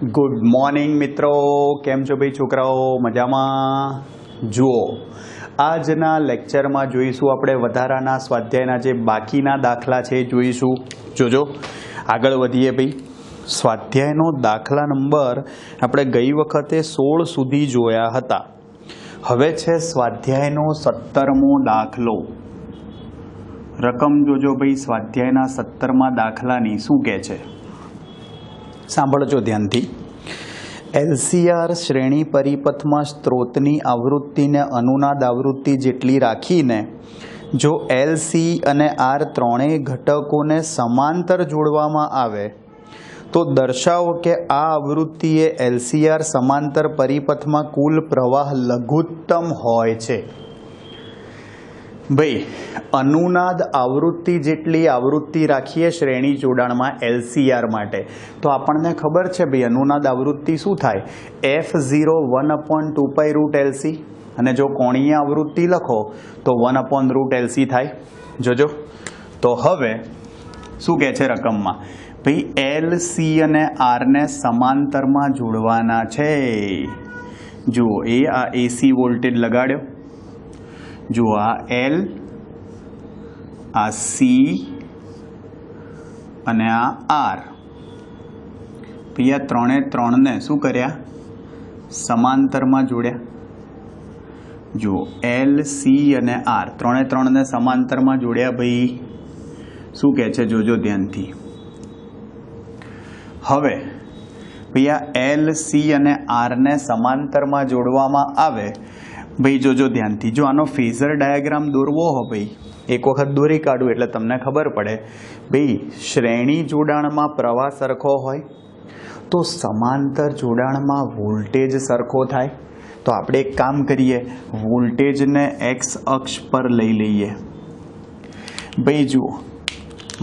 Good morning मित्रों, केम छो भाई छोकराओ? मजामां? जुओ, આજના લેક્ચરમાં જોઈશું આપણે વધારાના સ્વાધ્યાયના જે બાકીના દાખલા છે જોઈશું। જોજો આગળ વધીએ ભાઈ। સ્વાધ્યાયનો દાખલા નંબર આપણે ગઈ વખતે 16 સુધી જોયા હતા। હવે છે સ્વાધ્યાયનો 17મો દાખલો। રકમ જોજો ભાઈ, સ્વાધ્યાયના 17મા દાખલાની શું કહે છે સાંભળજો ધ્યાનથી। LCR શ્રેણી પરિપથમાં સ્ત્રોતની આવૃત્તિને અનુનાદ આવૃત્તિ જેટલી રાખીને જો LC અને R ત્રણેય ઘટકોને સમાંતર જોડવામાં આવે તો દર્શાવો કે આ આવૃત્તિએ LCR સમાંતર પરિપથમાં કુલ પ્રવાહ લઘુત્તમ હોય છે। ભાઈ, અનુનાદ આવૃત્તિ જેટલી આવૃત્તિ રાખીએ શ્રેણી જોડાણમાં LCR માટે તો આપણને ખબર છે ભાઈ અનુનાદ આવૃત્તિ શું થાય? F0 1/2π√LC અને જો કોણીય આવૃત્તિ લખો તો 1/√LC થાય। જોજો તો હવે શું કહે છે રકમમાં? ભાઈ LC અને R ને સમાંતરમાં જોડવાના છે। જુઓ એ આ AC વોલ્ટેજ લગાડ્યો, જો આ L, આ C અને આ R, પછી આ ત્રણે ત્રણને શું કર્યા? સમાંતરમાં જોડ્યા। જો L, C અને R ત્રણે ત્રણને સમાંતરમાં જોડ્યા। ભાઈ શું કહે છે જોજો ધ્યાનથી। હવે ભાઈ આ L, C અને R ને સમાંતરમાં જોડવામાં આવે भाई जोजो ध्यान थी। जो आनो फेजर डायग्राम दौरवो हो भाई एक वखत दोरी काढू एटले तमने खबर पड़े। भाई श्रेणी जोडाण में प्रवाह सरखो होय तो समांतर जोडाण में वोल्टेज सरखो थाय। तो आपणे एक काम करिए, वोल्टेज ने एक्स अक्ष पर लई लईए। भाई जुओ,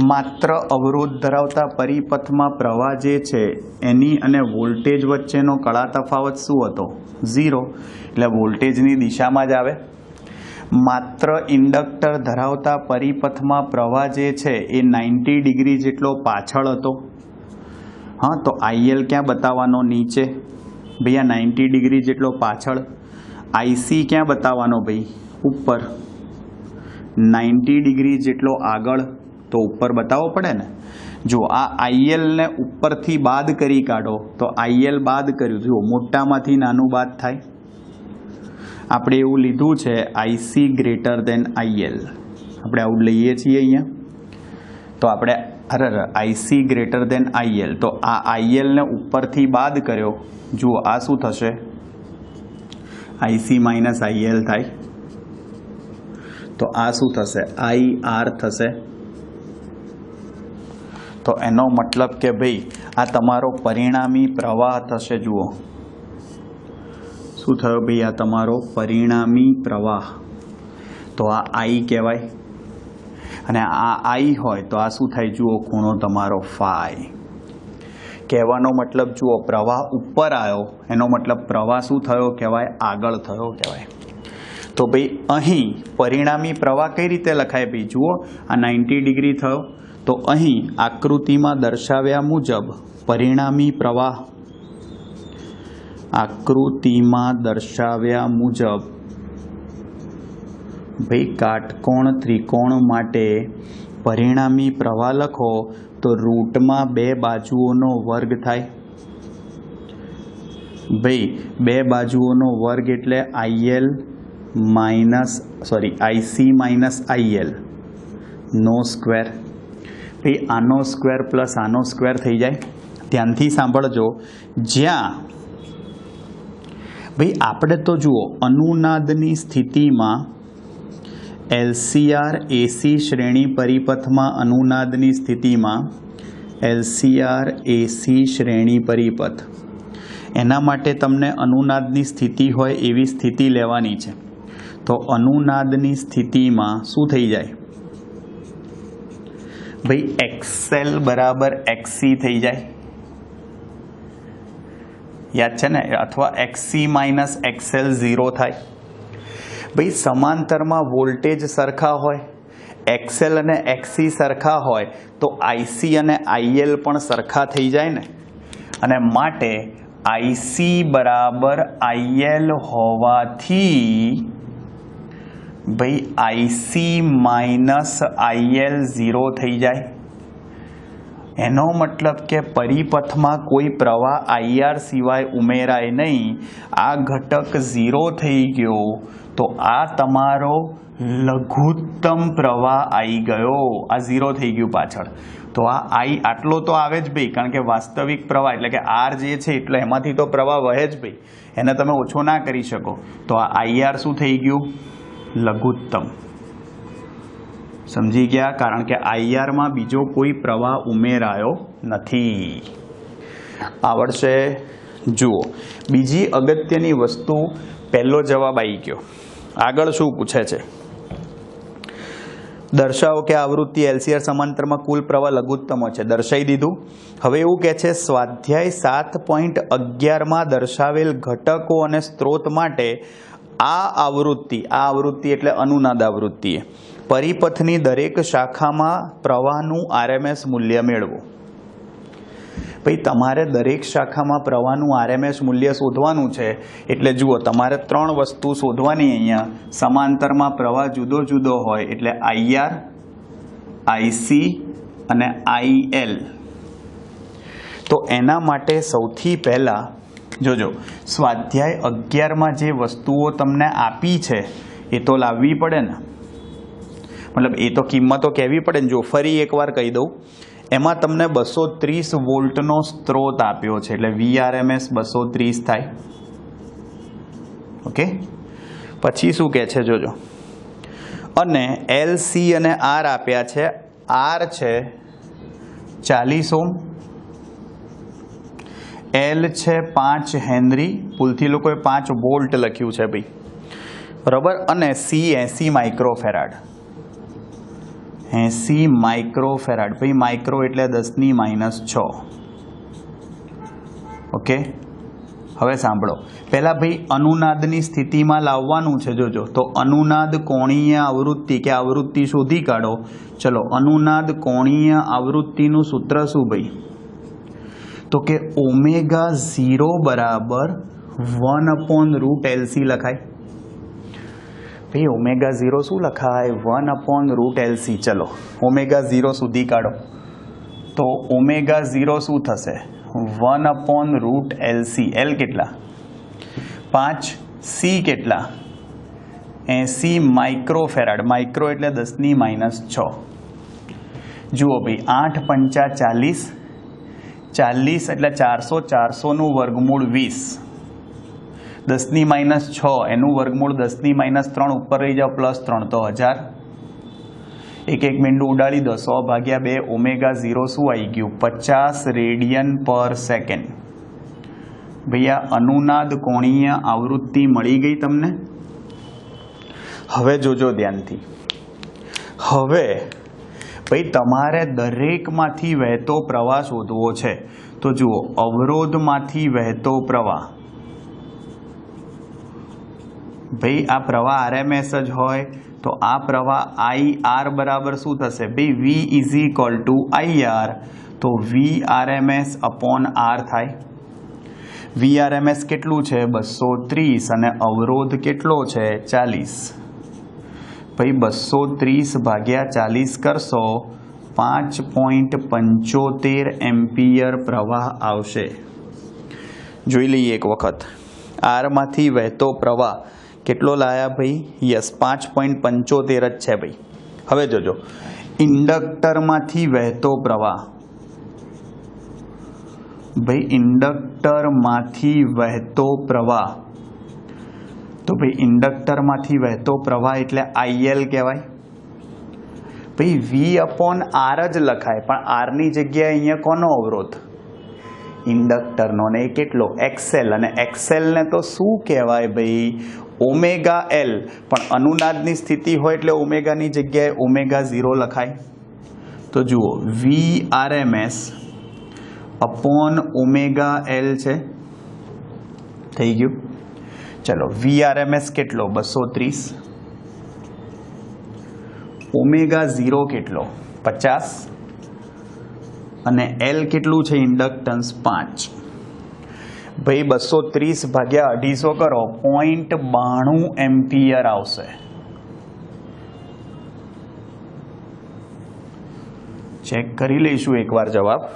मात्र अवरोध धरावता परिपथ में प्रवाह जे छे एनी अने वोल्टेज वच्चेनो कड़ा तफावत शुं हतो? 0। એટલે વોલ્ટેજની દિશામાં જ આવે। માત્ર ઇન્ડક્ટર ધરાવતા પરિપથમાં પ્રવાહ જે છે એ 90 ડિગ્રી જેટલો પાછળ હતો। હા, તો IL ક્યાં બતાવવાનો? નીચે। ભાઈ આ 90 ડિગ્રી જેટલો પાછળ। IC ક્યાં બતાવવાનો? ભાઈ ઉપર। 90 ડિગ્રી જેટલો આગળ, તો ઉપર બતાવવો પડે ને। જો આ IL ને ઉપરથી બાદ કરી કાઢો તો IL બાદ કર્યું, જો મોટામાંથી નાનું બાદ થાય। આપણે એવું લીધું છે IC ગ્રેટર દેન IL, આપણે આવું લઈએ છીએ અહીંયા। તો આપણે IC ગ્રેટર દેન IL, તો આ IL ને ઉપરથી બાદ કર્યો, જુઓ આ શું થશે? IC માઇનસ IL થાય। તો આ શું થશે? IR થશે। તો એનો મતલબ કે ભાઈ આ તમારો પરિણામી પ્રવાહ થશે। જુઓ શું થયો ભાઈ? આ તમારો પરિણામી પ્રવાહ, તો આ I કહેવાય અને આ I હોય તો આ શું થાય? જુઓ ખૂણો તમારો ફાઈ। કહેવાનો મતલબ જુઓ, પ્રવાહ ઉપર આવ્યો એનો મતલબ પ્રવાહ શું થયો કહેવાય? આગળ થયો કહેવાય। તો ભાઈ અહીં પરિણામી પ્રવાહ કઈ રીતે લખાય? ભાઈ જુઓ આ 90 ડિગ્રી થયો, તો અહીં આકૃતિમાં દર્શાવ્યા મુજબ પરિણામી પ્રવાહ, આકૃતિમાં દર્શાવ્યા મુજબ ભાઈ કાટકોણ ત્રિકોણ માટે પરિણામી પ્રવાહ લખો તો રૂટમાં 2 બાજુઓનો વર્ગ થાય। ભાઈ 2 બાજુઓનો વર્ગ એટલે IC માઇનસ IL નો સ્ક્વેર। ભાઈ આનો સ્ક્વેર પ્લસ આનો સ્ક્વેર થઈ જાય। ધ્યાનથી સાંભળજો। જ્યાં ભાઈ આપણે તો જુઓ અનુનાદની સ્થિતિમાં LCR AC શ્રેણી પરિપથમાં અનુનાદની સ્થિતિમાં LCR AC શ્રેણી પરિપથ, એના માટે તમને અનુનાદની સ્થિતિ હોય એવી સ્થિતિ લેવાની છે। તો અનુનાદની સ્થિતિમાં શું થઈ જાય? ભાઈ XL બરાબર XC થઈ જાય, યાદ છે ને? અથવા XC માઇનસ XL 0 થાય। ભાઈ સમાંતરમાં વોલ્ટેજ સરખા હોય, XL અને XC સરખા હોય તો IC અને IL પણ સરખા થઈ જાય ને। અને માટે આઈસી બરાબર આઈએલ હોવાથી ભાઈ આઈસી માઇનસ આઈએલ 0 થઈ જાય. એનો મતલબ કે પરિપથમાં કોઈ પ્રવાહ આઈઆર સિવાય ઉમેરાય નહીં. આ ઘટક 0 થઈ ગયો તો આ તમારો લઘુત્તમ પ્રવાહ આવી ગયો. આ 0 થઈ ગયું પાછળ. તો આ આઈ આટલો તો આવે જ ભાઈ, કારણ કે વાસ્તવિક પ્રવાહ એટલે કે આર જે છે એટલે એમાંથી તો પ્રવાહ વહે જ ભાઈ, એને તમે ઓછો ના કરી શકો. તો આ આઈઆર શું થઈ ગયું? લઘુત્તમ. સમજી ગયા? કારણ કે આઈઆરમાં બીજો કોઈ પ્રવાહ ઉમેરાયો નથી. આવડશે? જુઓ, બીજી અગત્યની વસ્તુ, પહેલો જવાબ આવી ગયો. આગળ શું પૂછે છે? દર્શાવો કે આવૃત્તિ એલસીઆર સમાંતરમાં કુલ પ્રવાહ લઘુત્તમ છે. દર્શાવી દીધું. હવે એવું કહે છે સ્વાધ્યાય 7.11માં દર્શાવેલ ઘટકો અને સ્ત્રોત માટે આ આવૃત્તિ એટલે અનુનાદ આવૃત્તિ, પરિપથની દરેક શાખામાં પ્રવાહનું આરએમએસ મૂલ્ય મેળવો. ભાઈ તમારે દરેક શાખામાં પ્રવાહનું આરએમએસ મૂલ્ય શોધવાનું છે. એટલે જુઓ, તમારે 3 વસ્તુ શોધવાની. અહીંયા સમાંતરમાં પ્રવાહ જુદો જુદો હોય એટલે આઈઆર, આઈસી અને આઈએલ. તો એના માટે સૌથી પહેલા જોજો, સ્વાધ્યાય 11માં જે વસ્તુઓ તમને આપી છે એ તો લાવવી પડે ને, મતલબ એ તો કિંમતો કહેવી પડે ને. જો ફરી એકવાર કહી દઉં, એમાં તમને 230 વોલ્ટનો સ્ત્રોત આપ્યો છે એટલે વીઆરએમએસ 230 થાય. ઓકે, પછી શું કહે છે જોજો, અને એલ, સી અને આર આપ્યા છે. આર છે 40 ઓહ્મ, એલ છે 5 હેનરી, ભૂલથી લોકોએ 5 વોલ્ટ લખ્યું છે ભાઈ, બરાબર, અને સી 80 માઇક્રોફેરાડ. 80 માઇક્રોફેરાડ. ભાઈ માઇક્રો એટલે 10⁻⁶. ઓકે, હવે સાંભળો. પહેલા ભાઈ અનુનાદની સ્થિતિમાં લાવવાનું છે. જોજો, તો અનુનાદ કોણીય આવૃત્તિ કે આવૃત્તિ શોધી કાઢો. ચલો, અનુનાદ કોણીય આવૃત્તિનું સૂત્ર શું ભાઈ? તો કે ω0 બરાબર 1/√LC લખાય. ભાઈ ω0 શું લખાય? 1/√LC. ચલો, ω0 સુધી કાઢો તો ω0 શું થશે? 1/√LC. L કેટલા? 5. C કેટલા? 80 માઇક્રોફેરાડ. માઇક્રો એટલે 10⁻⁶. જુઓ ભાઈ, 8 × 5 = 40 એટલે 400. 400નું વર્ગમૂળ 20. 10⁻⁶ એનું વર્ગમૂળ 10⁻3 ઉપર રહી જાઓ +3 તો 1000. એક મીંડું ઉડાડી દો. 100/2. ω0 શું આવી ગયું? 50 રેડિયન/સેકન્ડ. ભૈયા અનુનાદ કોણીય આવૃત્તિ મળી ગઈ તમને. હવે જોજો ધ્યાનથી. હવે ભાઈ તમારે દરેકમાંથી વહેતો પ્રવાહ શોધવો છે. તો જુઓ, અવરોધમાંથી વહેતો પ્રવાહ, ભાઈ આ પ્રવાહ આરએમએસ જ હોય તો આ પ્રવાહ આઈઆર બરાબર શું થશે ભાઈ? V = IR. તો VRMS/R થાય. VRMS કેટલું છે? 230. અને અવરોધ કેટલો છે? 40. ભાઈ 230/40 કરશો 5.75 એમ્પિયર પ્રવાહ આવશે. જોઈ લઈએ એક વખત. આરમાંથી વહેતો પ્રવાહ કેટલો લાયા ભાઈ? યસ, 5.75 જ છે ભાઈ. હવે જોજો, ઇન્ડક્ટરમાંથી વહેતો પ્રવાહ, ભાઈ ઇન્ડક્ટરમાંથી વહેતો પ્રવાહ, તો ભાઈ ઇન્ડક્ટરમાંથી વહેતો પ્રવાહ એટલે IL કહેવાય. ભાઈ V/R જ લખાય, પણ આરની જગ્યાએ અહીંયા કોનો અવરોધ? ઇન્ડક્ટરનો. ને એ કેટલો? XL. અને XL ને તો શું કહેવાય ભાઈ? ω_L. પણ અનુનાદની સ્થિતિ હોય એટલે ઓમેગાની જગ્યાએ ω0 લખાય. તો જુઓ, VRMS/ω_L છે. થઈ ગયું. ચલો, VRMS કેટલો? 230. ω0 કેટલો? 50. અને L કેટલું છે? ઇન્ડક્ટન્સ 5. भाई 230 भाग्या 250 करो 0.92 एम्पियर आवशे। चेक करी लईशुं एक बार जवाब।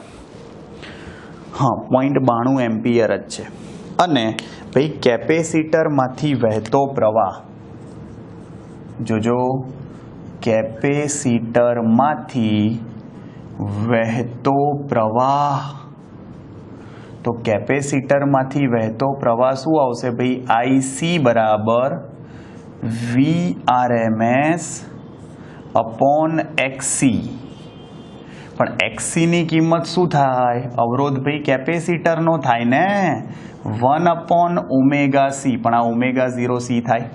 हाँ 0.92 एम्पियर ज छे। अने भाई केपेसिटर मांथी वहेतो प्रवाह, जोजो केपेसिटर मांथी वहेतो प्रवाह, तो केपेसिटर मांथी वहेतो प्रवाह शुं आवशे भाई IC बराबर VRMS अपॉन XC। पण XC नी किंमत शुं थाय? अवरोध भाई केपेसिटर नो थाय ने 1 अपॉन ओमेगा C, पण आ ओमेगा 0C थाय।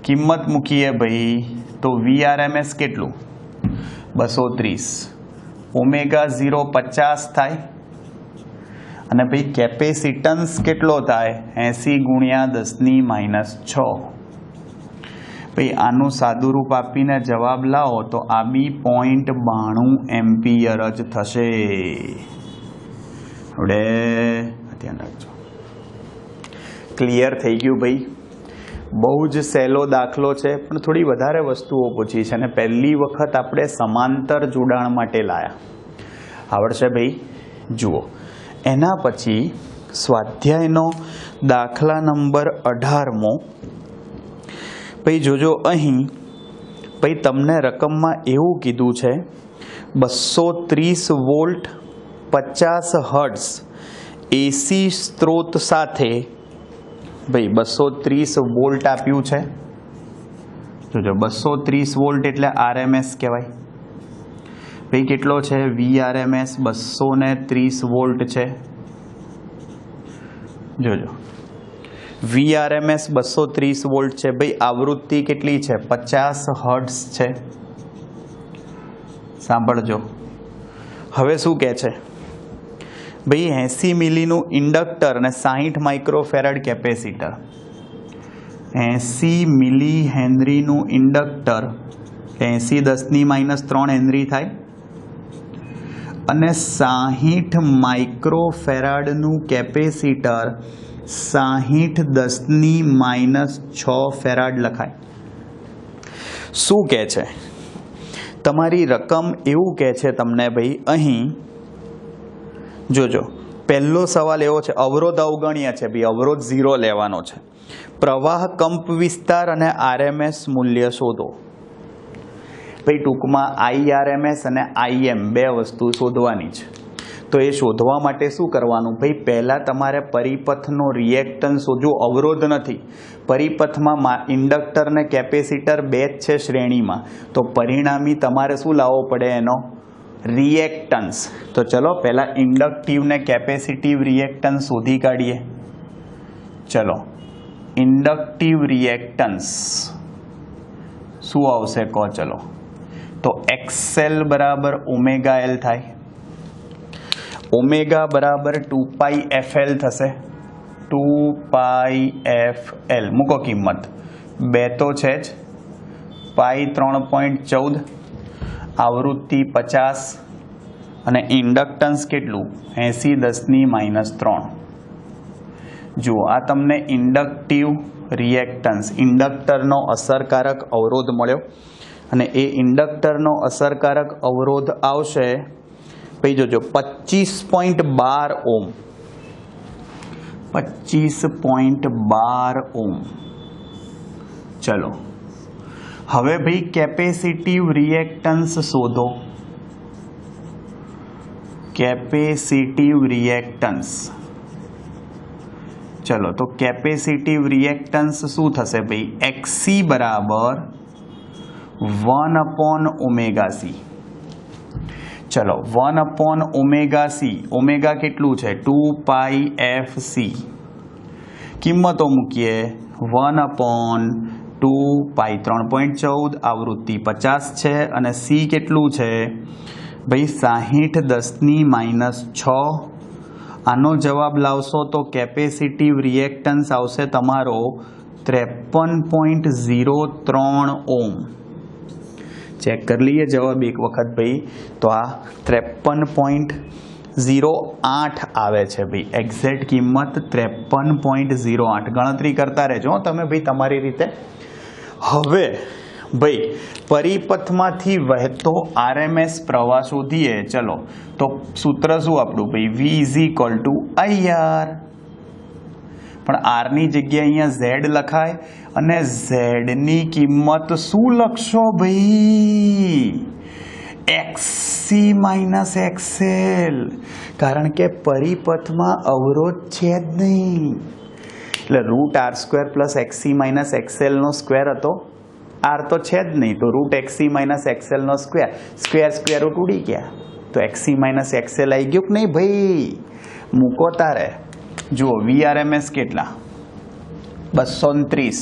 किंमत मूकीए भाई तो VRMS केटलुं 230, ओमेगा 0 50 थाय અને ભાઈ કેપેસિટન્સ કેટલો થાય 80 ગુણ્યા 10⁻6। ભાઈ આનું સાદુરૂપ આપીને જવાબ લાવો તો આ બી 0.92 એમ્પિયર જ થશે। હવે ધ્યાન રાખજો। ક્લિયર થઈ ગયું ભાઈ? બહુ જ સહેલો દાખલો છે પણ થોડી વધારે વસ્તુઓ પૂછી છે અને પહેલી વખત આપણે સમાંતર જોડાણ માટે લાયા। આવડશે ભાઈ? જુઓ एना पछी स्वाध्यायनो दाखला नंबर 18मो। भाई जोजो अहीं भाई तमने रकम में एवुं कीधुं छे 230 वोल्ट 50 हर्ट्ज एसी स्त्रोत साथे भाई 230 वोल्ट आप्युं छे। जोजो 230 वोल्ट एटले RMS कहेवाय। भाई केटलो छे VRMS 230 वोल्ट छे। जोजो VRMS 230 वोल्ट छे। भाई आवृत्ति केटली छे 50 हर्ट्ज छे। सांभळजो। हवे शुं कहे छे भाई 80 मिली नु इंडक्टर ने 60 माइक्रोफेराड केपेसिटर, 80 मिली हेनरी नु इंडक्टर 80 10⁻³ हेनरी थाय અને 60 માઇક્રોફેરાડનું કેપેસિટર 60 10⁻6 ફેરાડ લખાય। શું કહે છે તમારી રકમ? એવું કહે છે તમને ભાઈ અહીં જોજો પહેલો સવાલ એવો છે, અવરોધ અવગણ્ય છે ભાઈ, અવરોધ 0 લેવાનો છે। પ્રવાહ કંપ વિસ્તાર અને RMS મૂલ્ય શોધો। भाई टूंक में IRMS અને IM बे वस्तु शोधवानी छे। तो ये शोधवा माटे शुं करवानुं भाई? पहला तमारे परिपथनो रिएक्टन्स शोधो, अवरोध नथी। परिपथ में इंडक्टर ने केपेसिटर बे ज छे श्रेणी में, तो परिणामी तमारे शुं लाववो पड़े एनो रिएक्टन्स। तो चलो पहला इंडक्टिव ने केपेसिटिव रिएक्टन्स शोधी काढीए। चलो इंडक्टिव रिएक्टन्स शुं आवशे कहो? चलो तो XL बराबर ओमेगा L थाय, ओमेगा बराबर 2πfL थशे, 2πfL मूको किंमत 2 तो छे ज, पाई 3.14, आवृत्ति 50 અને इंडक्टन्स केटलुं 80 10⁻3। जो आ तमने इंडक्टिव रिएक्टन्स इंडक्टरनो असरकारक अवरोध मळ्यो અને એ ઇન્ડક્ટરનો અસરકારક અવરોધ આવશે ભાઈ જોજો 25.12 ઓમ, 25.12 ઓમ। ચલો હવે ભાઈ કેપેસિટિવ રિએક્ટન્સ શોધો। કેપેસિટિવ રિએક્ટન્સ, चलो तो कैपेसिटिव रिएक्टन्स शू थशे भाई? XC बराबर 1 अपॉन ओमेगा C। चलो 1 अपॉन ओमेगा C, ओमेगा केटलू है 2πfC। किंमतों मूकीए 1 अपॉन 2π 3.14, आवृत्ति 50 है और C केटलू है भाई 60 10⁻6। आनो जवाब लावशो तो केपेसिटिव रिएक्टन्स आवशे तमारो 53.03 ओम। चेक कर लीजिए जवाब एक वक्त भाई। तो आ 53 53.08 આવે છે ભાઈ. એક્ઝેક્ટ કિંમત 53.08. ગણતરી કરતા રહેજો તમે ભાઈ તમારી રીતે. હવે ભાઈ પરિપથમાંથી વહેતો RMS પ્રવાહ શોધીએ. ચલો તો સૂત્ર શું આપણું ભાઈ? V is equal to IR. પણ R ની જગ્યાએ અહીંયા Z લખાય અને Z ની કિંમત શું લખશો ભાઈ? XC minus XL. કારણ કે પરિપથમાં અવરોધ છે જ નહીં એટલે √R² plus XC minus XL નો સ્ક્વેર હતો. R તો છે જ નહીં તો √XC માઇનસ XL નો સ્ક્વેર. સ્ક્વેર રૂટ ઉડી ગયા તો XC માઇનસ XL આવી ગયું કે નહીં ભાઈ? મૂકો તારે. જુઓ VRMS કેટલા? 230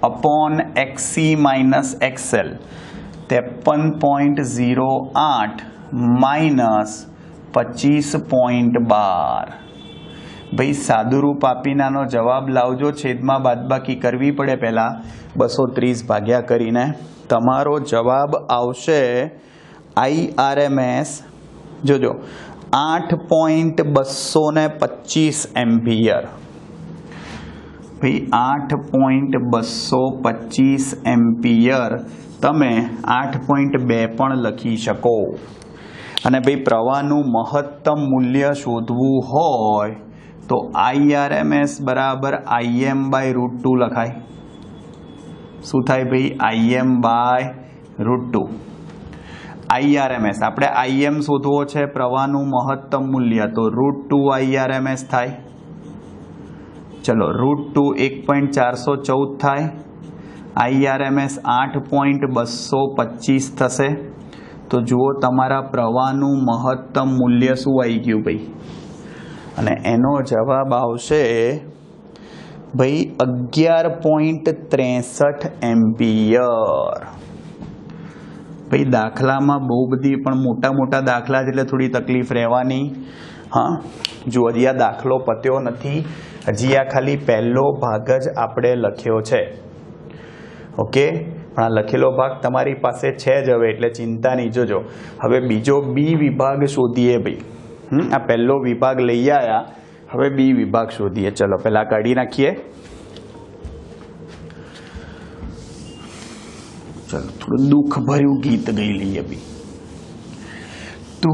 upon XC minus XL 53.08 minus 25.12. ભાઈ સાદુરૂપ આપીને આનો જવાબ લાવજો. છેદમાં બાદબાકી કરવી પડે પહેલાં 230 ભાગ્યા કરીને. તમારો જવાબ આવશે IRMS જોજો 8.225 એમ્પિયર. ભાઈ 8.225 એમ્પિયર. તમે 8.2 પણ લખી શકો. અને ભાઈ પ્રવાહનું મહત્તમ મૂલ્ય શોધવું હોય તો IRMS બરાબર Im/√2 લખાય. શું થાય ભાઈ? Im/√2. IRMS આપણે Im શોધવો છે પ્રવાહનું મહત્તમ મૂલ્ય તો √2 IRMS થાય. ચલો √2 1.414 થાય. IRMS 8.225 થશે. તો જુઓ તમારા પ્રવાહનું મહત્તમ મૂલ્ય શું આવી ગયું ભાઈ? અને એનો જવાબ આવશે ભાઈ 11.63 એમ્પિયર. ભાઈ દાખલામાં બહુ બધી પણ મોટા દાખલા એટલે થોડી તકલીફ રહેવાની. હા જો હજી આ દાખલો પત્યો નથી. હજી આ ખાલી પહેલો ભાગ જ આપણે લખ્યો છે. ઓકે પણ આ લખેલો ભાગ તમારી પાસે છે જ હવે એટલે ચિંતા નહીં. જોજો હવે બીજો બી વિભાગ શોધીએ ભાઈ. આ પહેલો વિભાગ લઈ આવ્યા. હવે બી વિભાગ શોધીએ. ચલો પહેલા કાઢી નાખીએ. चलो थोड़ा दुख भर्યું गीत गई ली अभी. तू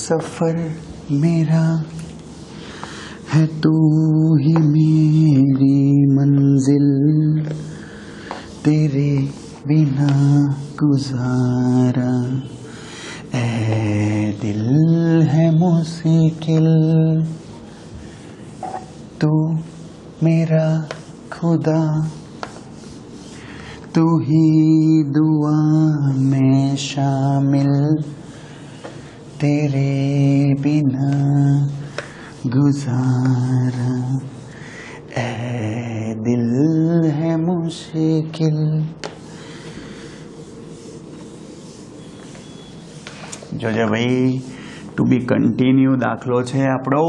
सफर मेरा है तू ही मेरी मंजिल तेरे बिना गुजारा ए दिल है मुश्किल तू मेरा खुदा तू ही दुआ में शामिल तेरे बिना गुजारा ए दिल है मुश्किल. જોજે ભાઈ ટુ બી કન્ટિન્યુ દાખલો છે આપણો.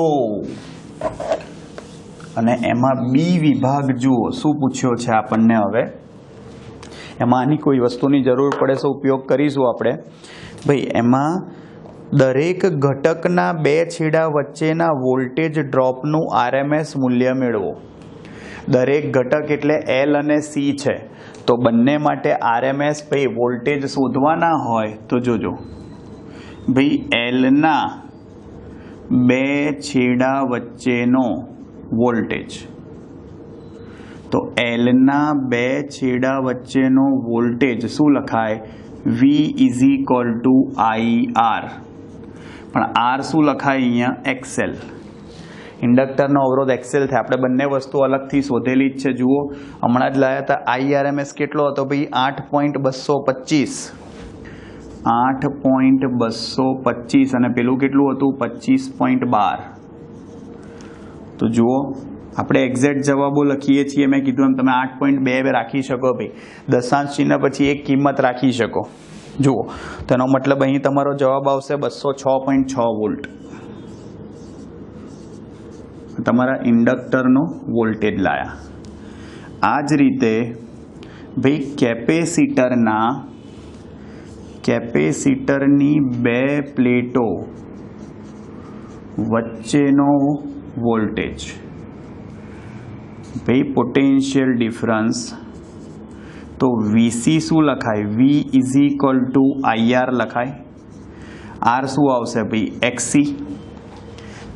અને એમાં બી વિભાગ જુઓ શું પૂછ્યો છે આપણને. હવે એમાં આની કોઈ વસ્તુની જરૂર પડે તો ઉપયોગ કરીશું આપણે. ભાઈ એમાં દરેક ઘટકના બે છેડા વચ્ચેના વોલ્ટેજ ડ્રોપનું RMS મૂલ્ય મેળવો. દરેક ઘટક એટલે L અને C છે તો બંને માટે RMS ભાઈ વોલ્ટેજ શોધવાના હોય તો જોજો ભાઈ Lના બે છેડા વચ્ચેનો વોલ્ટેજ. તો Lના બે છેડા વચ્ચેનો વોલ્ટેજ શું લખાય? V is equal to IR. પણ R શું લખાય અહીંયા? XL. ઇન્ડક્ટરનો અવરોધ XL થાય. આપણે બંને વસ્તુ અલગથી શોધેલી જ છે. જુઓ હમણાં જ લાયા હતા. IRMS કેટલો હતો ભાઈ? 8.225. 8.225 અને પેલું કેટલું હતું? 25.12. તો જુઓ આપણે એક્ઝેક્ટ જવાબો લખીએ છીએ. મેં કીધું એમ તમે 8.2 રાખી શકો ભાઈ. દશાંશ ચિહ્ન પછી એક કિંમત રાખી શકો. જુઓ તેનો મતલબ અહીં તમારો જવાબ આવશે 206.6 વોલ્ટ. તમારા ઇન્ડક્ટરનો વોલ્ટેજ લાયા. આ જ રીતે ભાઈ કેપેસિટરની બે પ્લેટો વચ્ચેનો વોલ્ટેજ ભાઈ પોટેન્શિયલ ડિફરન્સ તો વીસી શું લખાય V is equal two IR લખાય R શું આવશે ભાઈ XC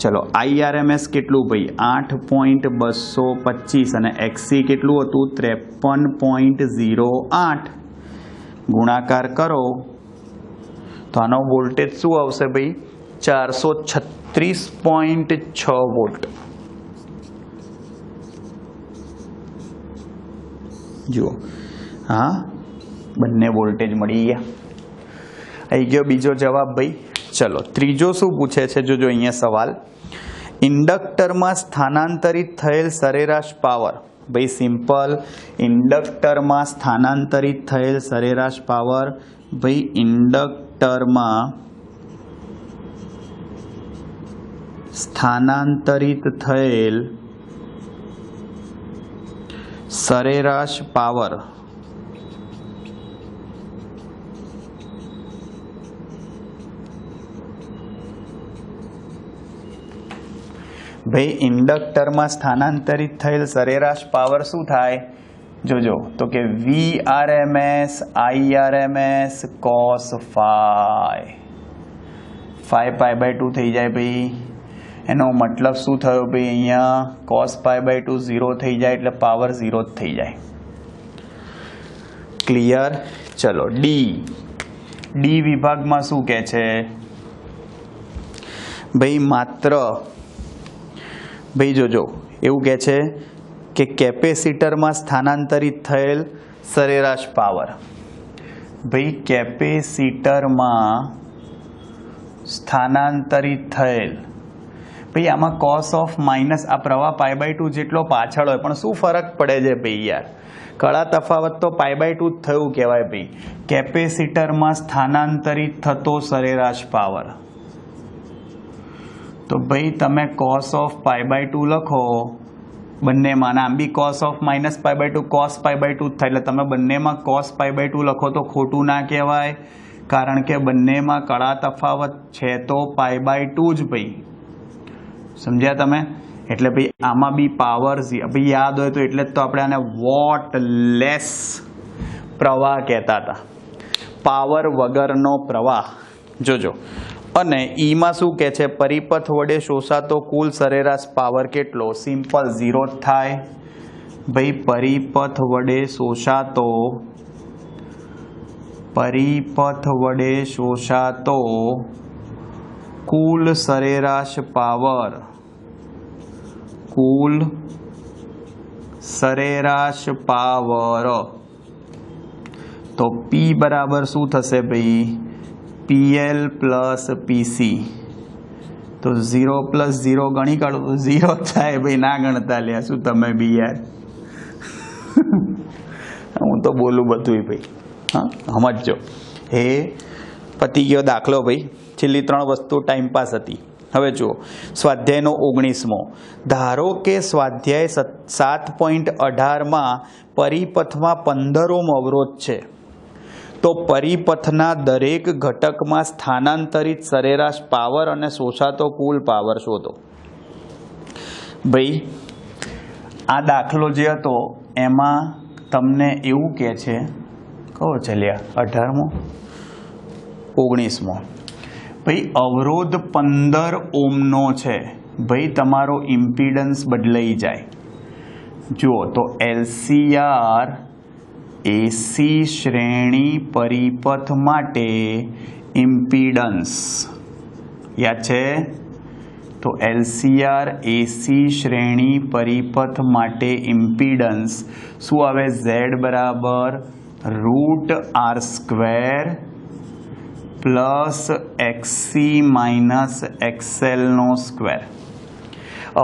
ચલો IRMS કેટલું ભાઈ 8.225 અને XC કેટલું હતું 53.08 ગુણાકાર કરો તો આનો વોલ્ટેજ શું આવશે ભાઈ 436.6 વોલ્ટ જુઓ હા બંને વોલ્ટેજ મળી ગયા આવી ગયો બીજો જવાબ ભાઈ ચલો ત્રીજો શું પૂછે છે જોજો અહીંયા સવાલ ઇન્ડક્ટરમાં સ્થાનાંતરિત થયેલ સરેરાશ પાવર ભાઈ સિમ્પલ ઇન્ડક્ટરમાં સ્થાનાંતરિત થયેલ સરેરાશ પાવર ભાઈ ઇન્ડક્ટરમાં સ્થાનાંતરિત થયેલ સરેરાશ પાવર ભાઈ ઇન્ડક્ટરમાં સ્થાનાંતરિત થયેલ સરેરાશ પાવર શું થાય જોજો તો કે VRMS IRMS cos phi 5π/2 થઈ જાય ભાઈ એનો મતલબ શું થયો ભાઈ અહીંયા cos π/2 0 થઈ જાય એટલે પાવર 0 જ થઈ જાય ક્લિયર ચલો ડી વિભાગમાં શું કહે છે ભાઈ માત્ર ભાઈ જોજો એવું કહે છે કે કેપેસિટરમાં સ્થાનાંતરિત થયેલ સરેરાશ પાવર ભાઈ કેપેસિટરમાં સ્થાનાંતરિત થયેલ ભાઈ આમાં cos ઓફ માઇનસ આ પ્રવાહ π/2 જેટલો પાછળ હોય પણ શું ફરક પડે છે ભાઈ યાર કળા તફાવત તો π/2 જ થયું કહેવાય ભાઈ કેપેસિટરમાં સ્થાનાંતરિત થતો સરેરાશ પાવર તો ભાઈ તમે cos ઓફ π/2 લખો બંનેમાં આમ બી cos ઓફ માઇનસ π/2 cos π/2 થાય એટલે તમે બંનેમાં cos π/2 લખો તો ખોટું ના કહેવાય કારણ કે બંનેમાં કળા તફાવત છે તો π/2 જ ભાઈ સમજ્યા તમે એટલે ભાઈ આમાં બી પાવર ભાઈ યાદ હોય તો એટલે જ તો આપણે આને વોટલેસ પ્રવાહ કહેતા હતા પાવર વગરનો પ્રવાહ જોજો અને ઈમાં શું કહે છે પરિપથ વડે શોષાતો કુલ સરેરાશ પાવર કેટલો સિમ્પલ 0 જ થાય ભાઈ પરિપથ વડે શોષાતો કુલ સરેરાશ પાવર તો P બરાબર શું થશે ભાઈ PL પ્લસ PC તો 0 + 0 ગણી કાઢો તો 0 થાય ભાઈ ના ગણતા લ્યા શું તમે બી યાર હું તો બોલું બધું ભાઈ હા સમજજો હે પતી ગયો દાખલો ભાઈ છેલ્લી 3 વસ્તુ ટાઈમ પાસ હતી હવે જુઓ સ્વાધ્યાયનો 19મો ધારો કે સ્વાધ્યાય 7.18માં પરિપથમાં 15 ઓહ્મ અવરોધ છે તો પરિપથના દરેક ઘટકમાં સ્થાનાંતરિત સરેરાશ પાવર અને શોષાતો કુલ પાવર શોધો ભાઈ આ દાખલો જે હતો એમાં તમને એવું કહે છે કહો ચલ્યા 18મો 19મો ભાઈ અવરોધ 15 ઓહ્મનો છે ભાઈ તમારો ઇમ્પિડન્સ બદલાઈ જાય જુઓ તો LCR AC શ્રેણી પરિપથ માટે ઇમ્પિડન્સ યાદ છે તો LCR AC શ્રેણી પરિપથ માટે ઇમ્પિડન્સ શું આવે Z બરાબર √R² plus XC minus XL²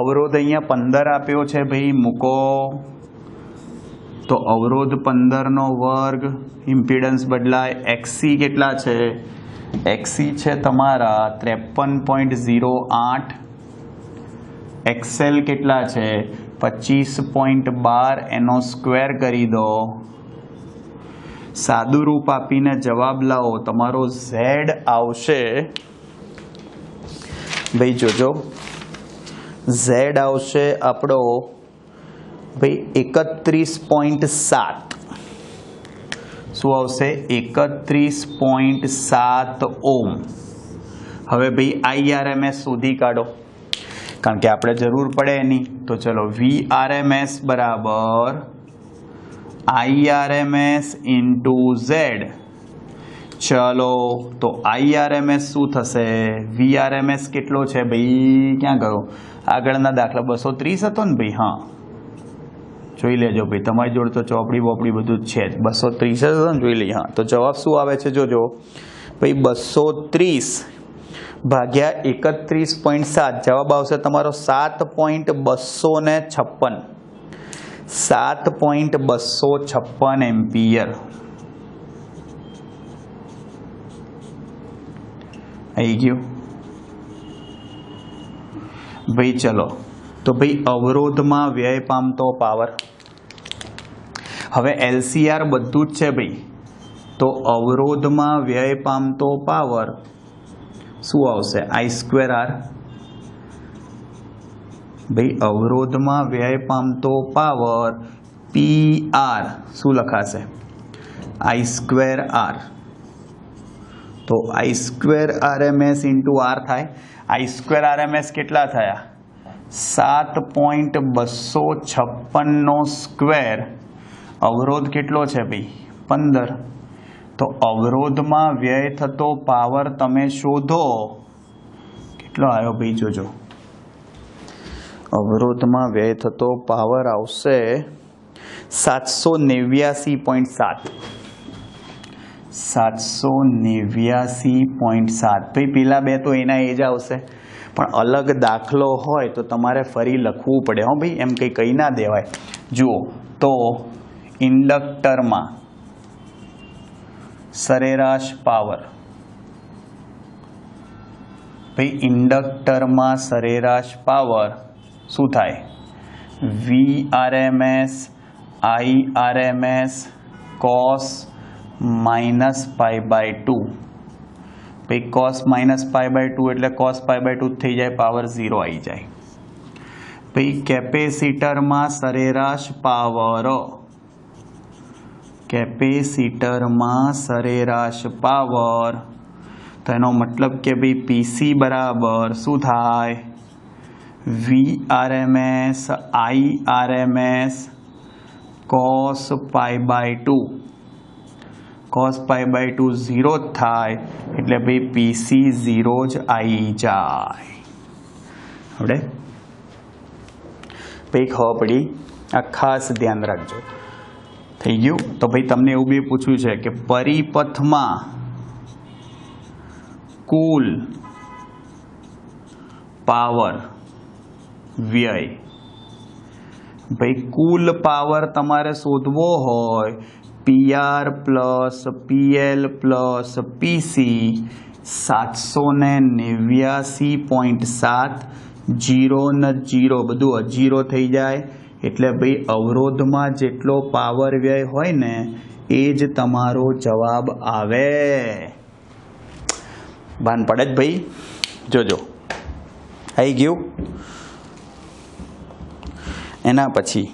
અવરોધ અહીંયા 15 આપ્યો છે ભાઈ મૂકો તો અવરોધ 15નો વર્ગ ઇમ્પિડન્સ બદલાય XC કેટલા છે XC છે તમારા 53.08 XL કેટલા છે 25.12 એનો સ્ક્વેર કરી દો સાદું રૂપ આપીને જવાબ લાવો તમારો ઝેડ આવશે ભાઈ જોજો ઝેડ આવશે આપણો ભાઈ 31.7 શું આવશે 31.7 ઓમ હવે ભાઈ IRMS શોધી કાઢો કારણ કે આપણે જરૂર પડે એની તો ચલો VRMS બરાબર IRMS ઇન્ટુ ઝેડ ચલો તો IRMS શું થશે VRMS કેટલો છે ભાઈ ક્યાં ગયો આગળના દાખલા 230 હતો ને ભાઈ હા જોઈ લેજો ભાઈ તમારી જોડે તો ચોપડી બોપડી બધું જ છે 230 હતો ને જોઈ લઈએ હા તો જવાબ શું આવે છે જોજો ભાઈ 230 ભાગ્યા 31.7 જવાબ આવશે તમારો 7.256 7.256 એમ્પિયર આવી ગયું ભાઈ ચલો તો ભાઈ અવરોધમાં વ્યય પામતો પાવર હવે LCR બધું જ છે ભાઈ તો અવરોધમાં વ્યય પામતો પાવર શું આવશે I²R ભાઈ અવરોધમાં વ્યય પામતો પાવર PR શું લખાશે I²R તો I²RMS ઇન્ટુ R થાય I²RMS કેટલા થયા 7.256 નો સ્ક્વેર અવરોધ કેટલો છે ભાઈ 15 તો અવરોધમાં વ્યય થતો પાવર તમે શોધો કેટલો આવ્યો ભાઈ જોજો અવરોધમાં વ્યય થતો પાવર આવશે 789.7 789.7 ભાઈ પેલા બે તો એના એ જ આવશે પણ અલગ દાખલો હોય તો તમારે ફરી લખવું પડે હો ભાઈ એમ કંઈ કહી ના દેવાય જુઓ તો ઇન્ડક્ટરમાં સરેરાશ પાવર ભાઈ ઇન્ડક્ટરમાં સરેરાશ પાવર શું થાય VRMS IRMS cos -π/2 भाई cos -π/2 એટલે cos π/2 થઈ જાય પાવર 0 આવી જાય ભાઈ કેપેસિટરમાં સરેરાશ પાવર તો એનો મતલબ કે ભાઈ PC બરાબર શું થાય VRMS IRMS cos π/2 cos π/2 0 થાય એટલે ભાઈ PC 0 જ આવી જાય હવે ભાઈ ખબર પડી આ ખાસ ધ્યાન રાખજો થઈ ગયું તો ભાઈ તમને એવું બી પૂછ્યું છે કે પરિપથમાં કુલ પાવર વ્યય ભાઈ કુલ પાવર તમારે શોધવો હોય PR plus PL plus PC 789.7 0 ને 0 બધું અજીરો થઈ જાય એટલે ભાઈ અવરોધમાં જેટલો પાવર વ્યય હોય ને એ જ તમારો જવાબ આવે ભાન પડે જ ભાઈ જોજો આવી ગયું એના પછી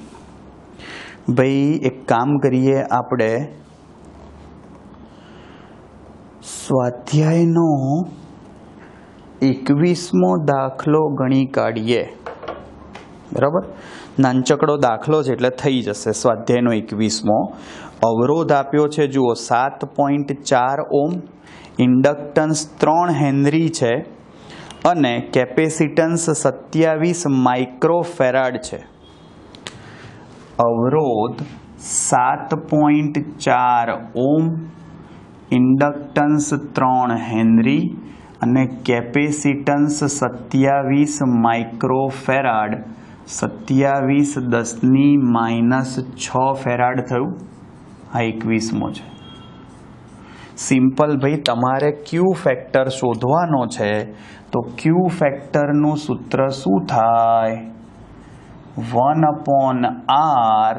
ભાઈ એક કામ કરીએ આપણે સ્વાધ્યાયનો 21મો દાખલો ગણી કાઢીએ બરાબર નાનચકડો દાખલો છે એટલે થઈ જશે સ્વાધ્યાયનો 21મો અવરોધ આપ્યો છે જુઓ 7.4 ઓમ ઇન્ડક્ટન્સ 3 હેનરી છે અને કેપેસિટન્સ 27 માઇક્રોફેરાડ છે અવરોધ 7.4 ઓમ ઇન્ડક્ટન્સ 3 હેનરી અને કેપેસિટન્સ 27 માઇક્રોફેરાડ 27 10⁻⁶ ફેરાડ થયું આ 21મો છે સિમ્પલ ભાઈ તમારે ક્યુ ફેક્ટર શોધવાનો છે તો ક્યુ ફેક્ટરનું સૂત્ર શું થાય 1/R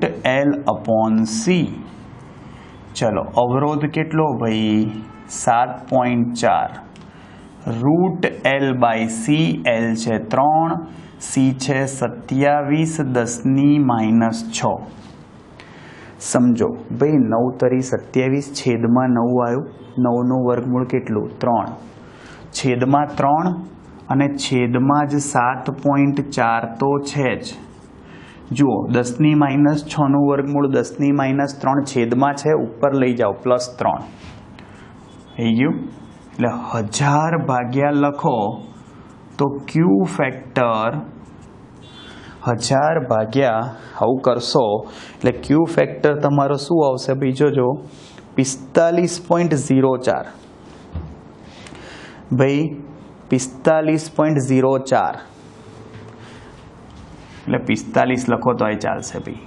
√L/C चलो अवरोध केटलो भाई 7.4 root L by C L है 3 सी है 27 10⁻6 समझो भाई 9 तरी 27 छेदमा 9 आयु 9 નું વર્ગમૂળ કેટલું 3 છેદમાં 3 અને છેદમાં જ 7.4 તો છે જ જુઓ 10⁻6 નું વર્ગમૂળ 10⁻3 છેદમાં છે ઉપર લઈ જાઓ +3 થઈ ગયું એટલે 1000 ભાગ્યા લખો તો ક્યુ ફેક્ટર 1000 ભાગ્યા આવું કરશો એટલે ક્યુ ફેક્ટર તમારો શું આવશે ભાઈ જોજો 45.04 ભાઈ 45.04 એટલે 45 લખો તો એ ચાલશે ભાઈ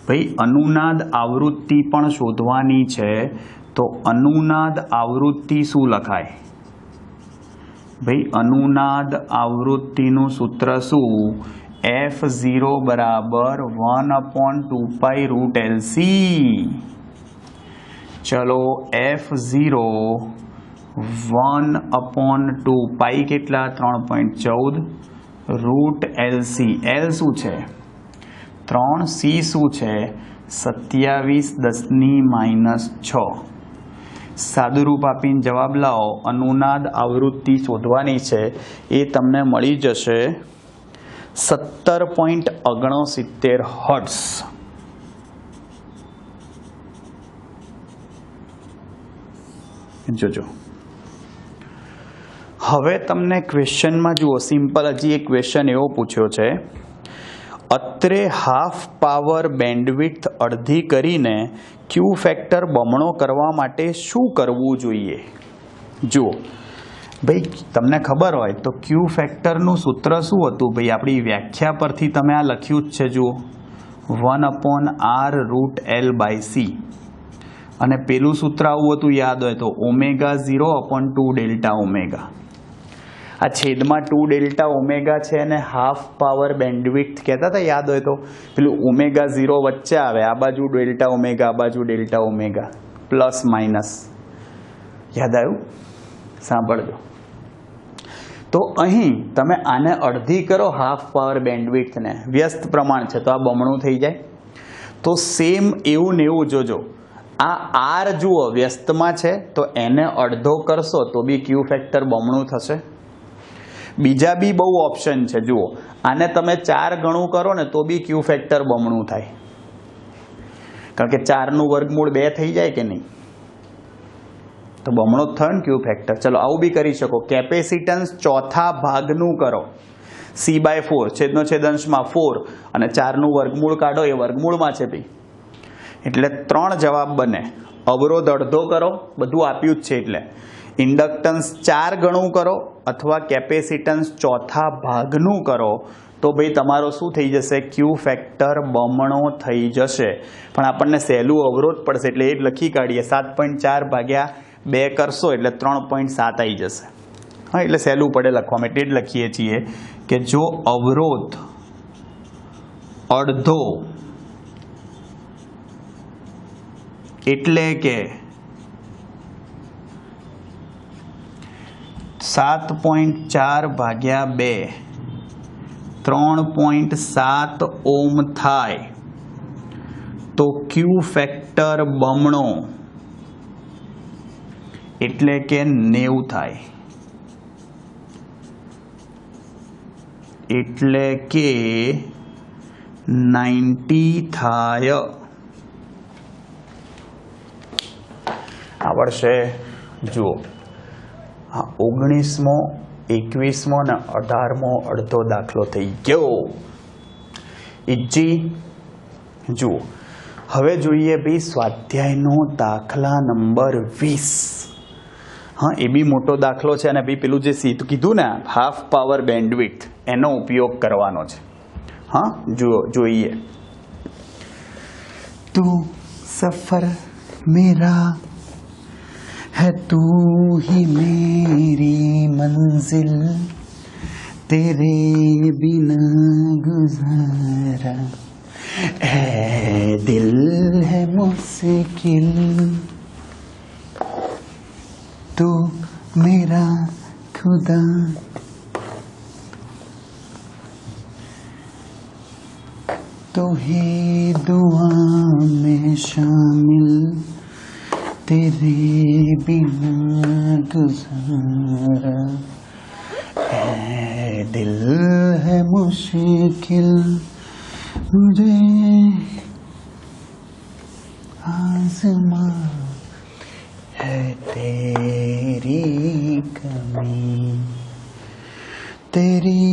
ભાઈ અનુનાદ આવૃત્તિ પણ શોધવાની છે તો अनुनाद आवृत्ति शू लखाय भाई अनुनाद आवृत्ति नु सूत्र शू F0 बराबर 1/2π√LC चलो F0 1/2π केटला 3.14 √LC L शू छे 3 C शू छे 27 10⁻6 सादुरूप आपीने जवाब लाओ अनुनाद आवृत्ति शोधवानी छे ए तमने मळी जशे 17.69 हर्ट्ज जोजो हवे तमने क्वेश्चन में जुओ सिंपल हजी एक क्वेश्चन एवो पूछ्यो छे अत्रे हाफ पावर बेन्डविड्थ अर्धी करीने क्यू फेक्टर बमणो करवा माटे शू करवू जोईए जुओ भाई तमने खबर होय तो क्यू फेक्टरनुं सूत्र शुं हतुं भाई आपणी व्याख्या परथी तमे आ लख्युं ज छे जुओ 1/r√L/c अने पेलुं सूत्र आवुं हतुं याद होय तो ω0/2 आ छेद में 2 डेल्टा ओमेगा है ने हाफ पावर बेन्डविड्थ कहता था याद हो तो पेलू ω0 वच्चे आवे आ बाजू डेल्टा ओमेगा आ बाजू डेल्टा ओमेगा प्लस माइनस याद आयु सांभळजो तो अहीं तमे आने अर्धी करो हाफ पावर बेन्डविड्थ ने व्यस्त प्रमाण है तो आ बमणुं थई जाय तो सेम एवुं ने एवुं जोजो आ आर जुओ व्यस्त में है तो एने अर्धो करशो तो बी क्यू फेक्टर बमणुं थशे बीजा बी बहु ऑप्शन है जुओ आने तमे 4 गणु करो ने तो बी क्यू फेक्टर बमणुं थाय कारण के 4 નું વર્ગમૂળ 2 थई जाए कि नहीं तो बमणो थयो ने क्यू फेक्टर चलो आवुं बी करी शको केपेसिटन्स चौथा भागनुं करो C/4 छेदनो छेदंश में 4 अने 4 નું વર્ગમૂળ काढो ए वर्गमूळ में छे भाई एटले 3 जवाब बने अवरोध अर्धो करो बधुं आप्युं ज छे एटले इंडक्टन्स 4 गणु करो अथवा केपेसिटन्स चौथा भागनु करो तो भाई तमारो शू थई जशे क्यू फेक्टर बमणो थई जशे पण आपणने सहेलू अवरोध पड़शे एटले ए लखी काढीए 7.4 भाग्या 2 करशो एटले 3.7 आई जशे हाँ एटले सहेलू पड़े लखवा एटले ज लखीए छीए के जो अवरोध अर्धो एटले के 7.4 भाग्या 2 3.7 ओम थाय तो क्यू फेक्टर बमणो एटले के 90 थाय एटले के 90 थाय आवड़शे जुओ हाँ 19मो 21मो ने 18मो अर्धो दाखलो थई गयो इजी जुओ हवे जोईए भाई स्वाध्यायनो दाखला नंबर 20 हाँ ए बी मोटो दाखलो छे अने भाई पेलुं जे सीधुं कीधुं ने हाफ पावर बेन्डविड्थ एनो उपयोग करवानो छे हाँ जुओ जोईए तू सफर मेरा है तू ही मेरी मंजिल तेरे बिना गुजारा है दिल है मुश्किल तू मेरा खुदा तो ही दुआ में शामिल तेरे बिना गुजारा है दिल है मुश्किल मुझे आज़मा है तेरी कमी तेरी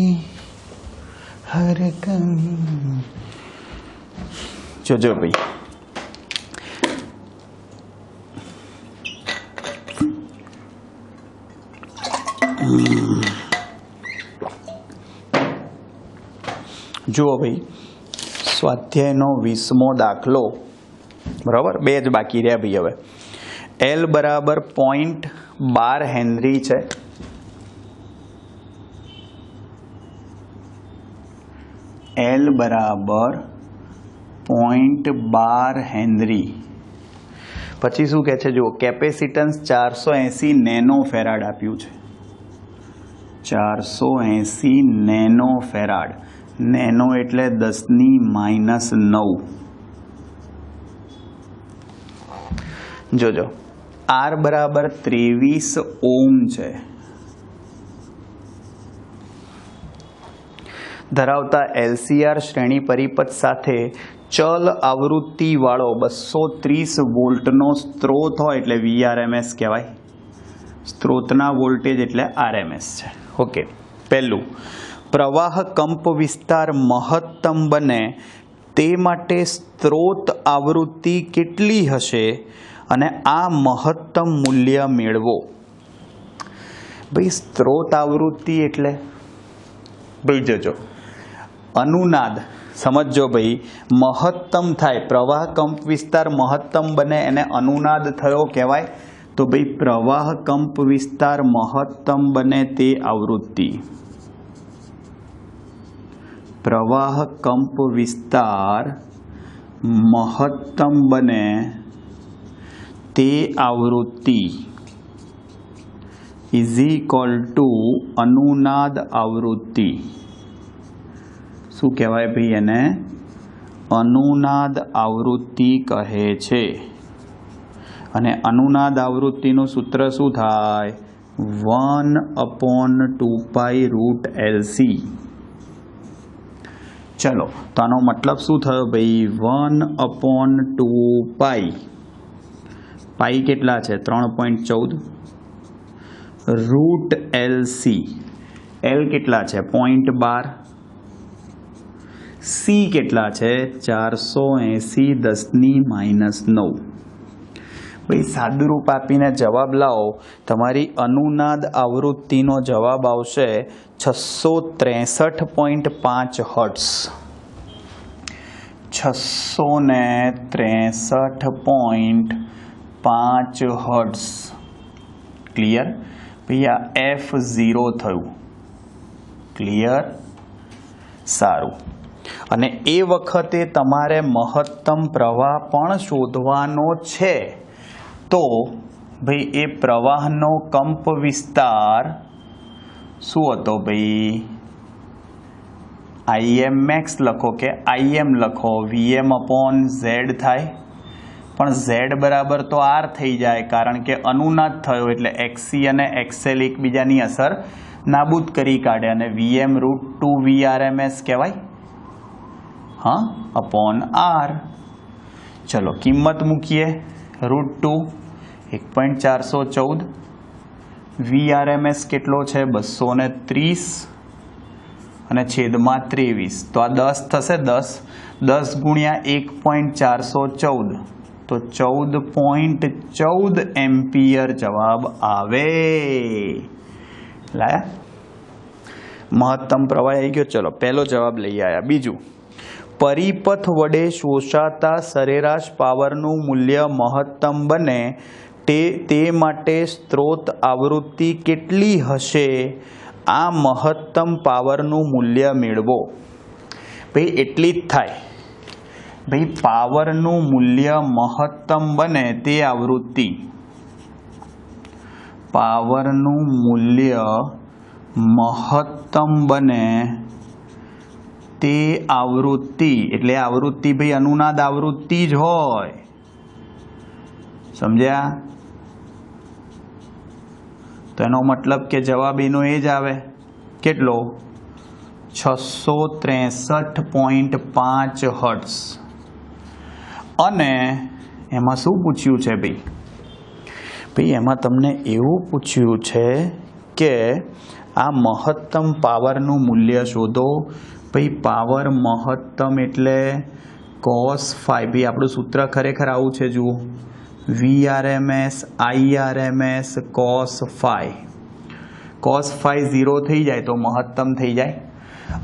हर कमी जो भाई जुओ भाई स्वाध्यायનો 20મો દાખલો बराबर બે જ બાકી રહ્યા ભાઈ હવે L બરાબર 0.12 હેનરી છે L બરાબર 0.12 હેનરી પછી શું કહે છે જો કેપેસિટન્સ 480 નેનો ફેરાડ આપ્યું છે 480 નેનો ફેરાડ નેનો એટલે 10⁻⁹ જોજો R બરાબર 23 ઓમ છે ધરાવતા LCR શ્રેણી પરિપથ સાથે ચલ આવૃત્તિ વાળો 230 વોલ્ટનો સ્ત્રોત હોય એટલે VRMS કહેવાય સ્ત્રોતના વોલ્ટેજ એટલે RMS છે ઓકે પહેલું પ્રવાહ કંપ વિસ્તાર મહત્તમ બને તે માટે સ્ત્રોત આવૃત્તિ કેટલી હશે અને આ મહત્તમ મૂલ્ય મેળવો ભાઈ સ્ત્રોત આવૃત્તિ એટલે ભાઈ જોજો अनुनाद समझो भाई महत्तम थाय प्रवाह कंप विस्तार महत्तम बने एने अनुनाद थयो कहेवाय तो भाई प्रवाह कंप विस्तार महत्तम बने ते आवृत्ति प्रवाह कंप विस्तार महत्तम बने ते आवृत्ति इज इक्वल टू अनुनाद आवृत्ति શું કહેવાય ભાઈ એને અનુનાદ આવૃત્તિ કહે છે અને અનુનાદ આવૃત્તિનું સૂત્ર શું થાય 1/2π√LC ચલો તો આનો મતલબ શું થયો ભાઈ 1/2π પાઈ કેટલા છે 3.14 √LC L કેટલા છે 0.12 C કેટલા છે 480 10⁻⁹ ભાઈ સાદુરૂપ આપીને જવાબ લાવો તમારી અનુનાદ આવૃત્તિનો જવાબ આવશે 663.5 હર્ટ્ઝ 663.5 હર્ટ્ઝ ક્લિયર ભાઈ આ F0 થયું ક્લિયર સારું અને એ વખતે તમારે મહત્તમ પ્રવાહ પણ શોધવાનો છે તો ભાઈ એ પ્રવાહનો કંપ વિસ્તાર શું હતો ભાઈ Im max લખો કે Im લખો Vm/Z થાય પણ Z બરાબર તો R થઈ જાય કારણ કે અનુનાદ થયો એટલે XC અને XL એકબીજાની અસર નાબૂદ કરી કાઢે અને Vm√2 કહેવાય हाँ अपॉन R चलो किंमत मूकीए √2 1.414 VRMS કેટલો છે 230 અને છેદમાં 23 તો આ 10 થશે 10 ગુણ્યા 1.414 તો 14.14 એમ્પિયર જવાબ આવે લાયા મહત્તમ પ્રવાહ આવી ગયો ચલો પહેલો જવાબ લઈ આવ્યા બીજું परिपथ वडे शोषाता सरेराश पावरनु मूल्य महत्तम बने ते माटे स्त्रोत आवृत्ति केटली हशे आ महत्तम पावरनु मूल्य मेळवो भाई एटली ज थाय ભાઈ પાવરનું મૂલ્ય મહત્તમ બને તે આવૃત્તિ, પાવરનું મૂલ્ય મહત્તમ બને તે આવૃત્તિ, એટલે આવૃત્તિ ભાઈ અનુનાદ આવૃત્તિ જ હોય, સમજ્યા? તો એનો મતલબ કે જવાબ એનો એ જ આવે, કેટલો? 663.5 હર્ટ્ઝ. અને એમાં શું પૂછ્યું છે ભાઈ? ભાઈ એમાં તમને એવું પૂછ્યું છે કે આ મહત્તમ પાવરનું મૂલ્ય શોધો. ભાઈ પાવર મહત્તમ એટલે cos phi. ભાઈ આપણું સૂત્ર ખરેખર આવું છે, જુઓ, VRMS IRMS cos phi. cos phi 0 થઈ જાય તો મહત્તમ થઈ જાય.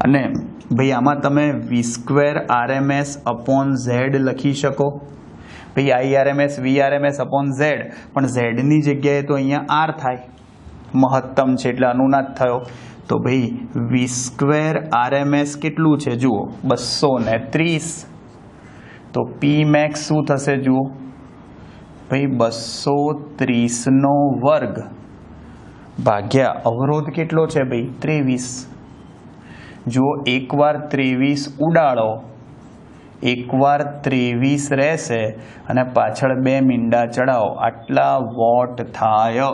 અને ભાઈ આમાં તમે V²RMS upon Z લખી શકો. ભાઈ IRMS VRMS upon Z, પણ Z ની જગ્યાએ તો અહીંયા R થાય, મહત્તમ છે એટલે અનુનાદ થયો. તો ભાઈ V²RMS કેટલું છે જુઓ, 230. તો P max શું થશે જુઓ ભાઈ, 230 નો વર્ગ ભાગ્યા અવરોધ કેટલો છે ભાઈ, 23. જો એકવાર 23 ઉડાડો, એકવાર 23 રહેશે અને પાછળ 2 મીંડા ચડાવો, આટલા વોટ થાય.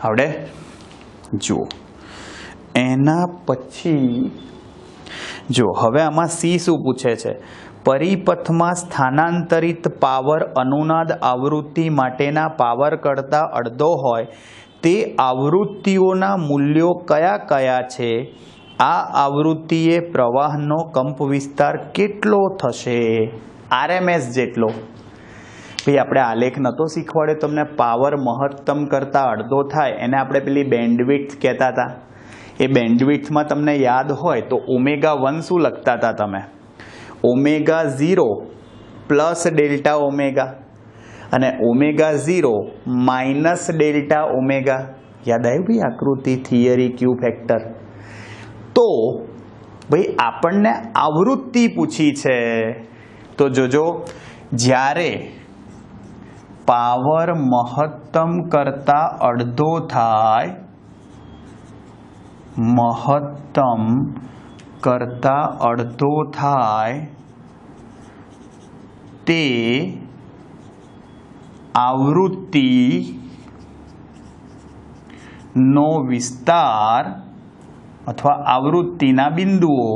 આવડે? જુઓ એના પછી જો હવે આમાં સી શું પૂછે છે? પરિપથમાં સ્થાનાંતરિત પાવર અનુનાદ આવૃત્તિ માટેના પાવર કરતાં અડધો હોય તે આવૃત્તિઓના મૂલ્યો કયા કયા છે? આ આવૃત્તિએ પ્રવાહનો કંપવિસ્તાર કેટલો થશે? RMS જેટલો. ભાઈ આપણે આલેખ નહોતો શીખવાડ્યો તમને, પાવર મહત્તમ કરતાં અડધો થાય એને આપણે પેલી બેન્ડવિડ્થ કહેતા હતા. એ બેન્ડવિડ્થમાં તમને યાદ હોય તો ω1 શું લખતા હતા તમે? ω0 પ્લસ ડેલ્ટા ઓમેગા અને ω0 માઇનસ ડેલ્ટા ઓમેગા. યાદ આવ્યું ભાઈ આકૃતિ, થિયરી, ક્યુ ફેક્ટર? તો ભાઈ આપણને આવૃત્તિ પૂછી છે, તો જોજો જ્યારે પાવર મહત્તમ કરતા અડધો થાય, મહત્તમ કરતા અડધો થાય તે આવૃત્તિ નો વિસ્તાર અથવા આવૃત્તિના બિંદુઓ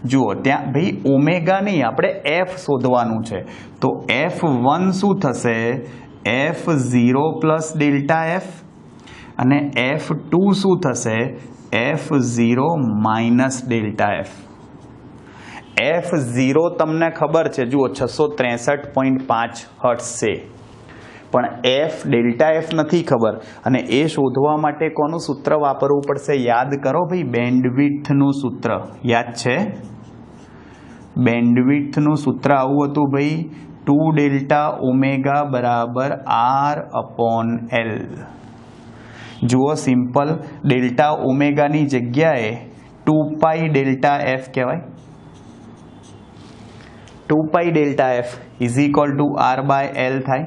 જુઓ. ત્યાં ભાઈ ઓમેગા નહીં, આપણે એફ શોધવાનું છે. તો F1 શું થશે? F0 plus delta F. અને F2 શું થશે? F0 minus delta F. F0 તમને ખબર છે, જુઓ 663.5 હર્ટ્ઝ છે, પણ F ડેલ્ટા એફ નથી ખબર. અને એ શોધવા માટે કોનું સૂત્ર વાપરવું પડશે? યાદ કરો ભાઈ, બેન્ડવિડ્થનું સૂત્ર યાદ છે? બેન્ડવિડ્થનું સૂત્ર આવું હતું ભાઈ, 2 ડેલ્ટા ઓમેગા બરાબર R/L. જુઓ સિમ્પલ, ડેલ્ટા ઓમેગાની જગ્યાએ 2π ડેલ્ટા એફ કહેવાય. 2π delta F is equal to R/L થાય.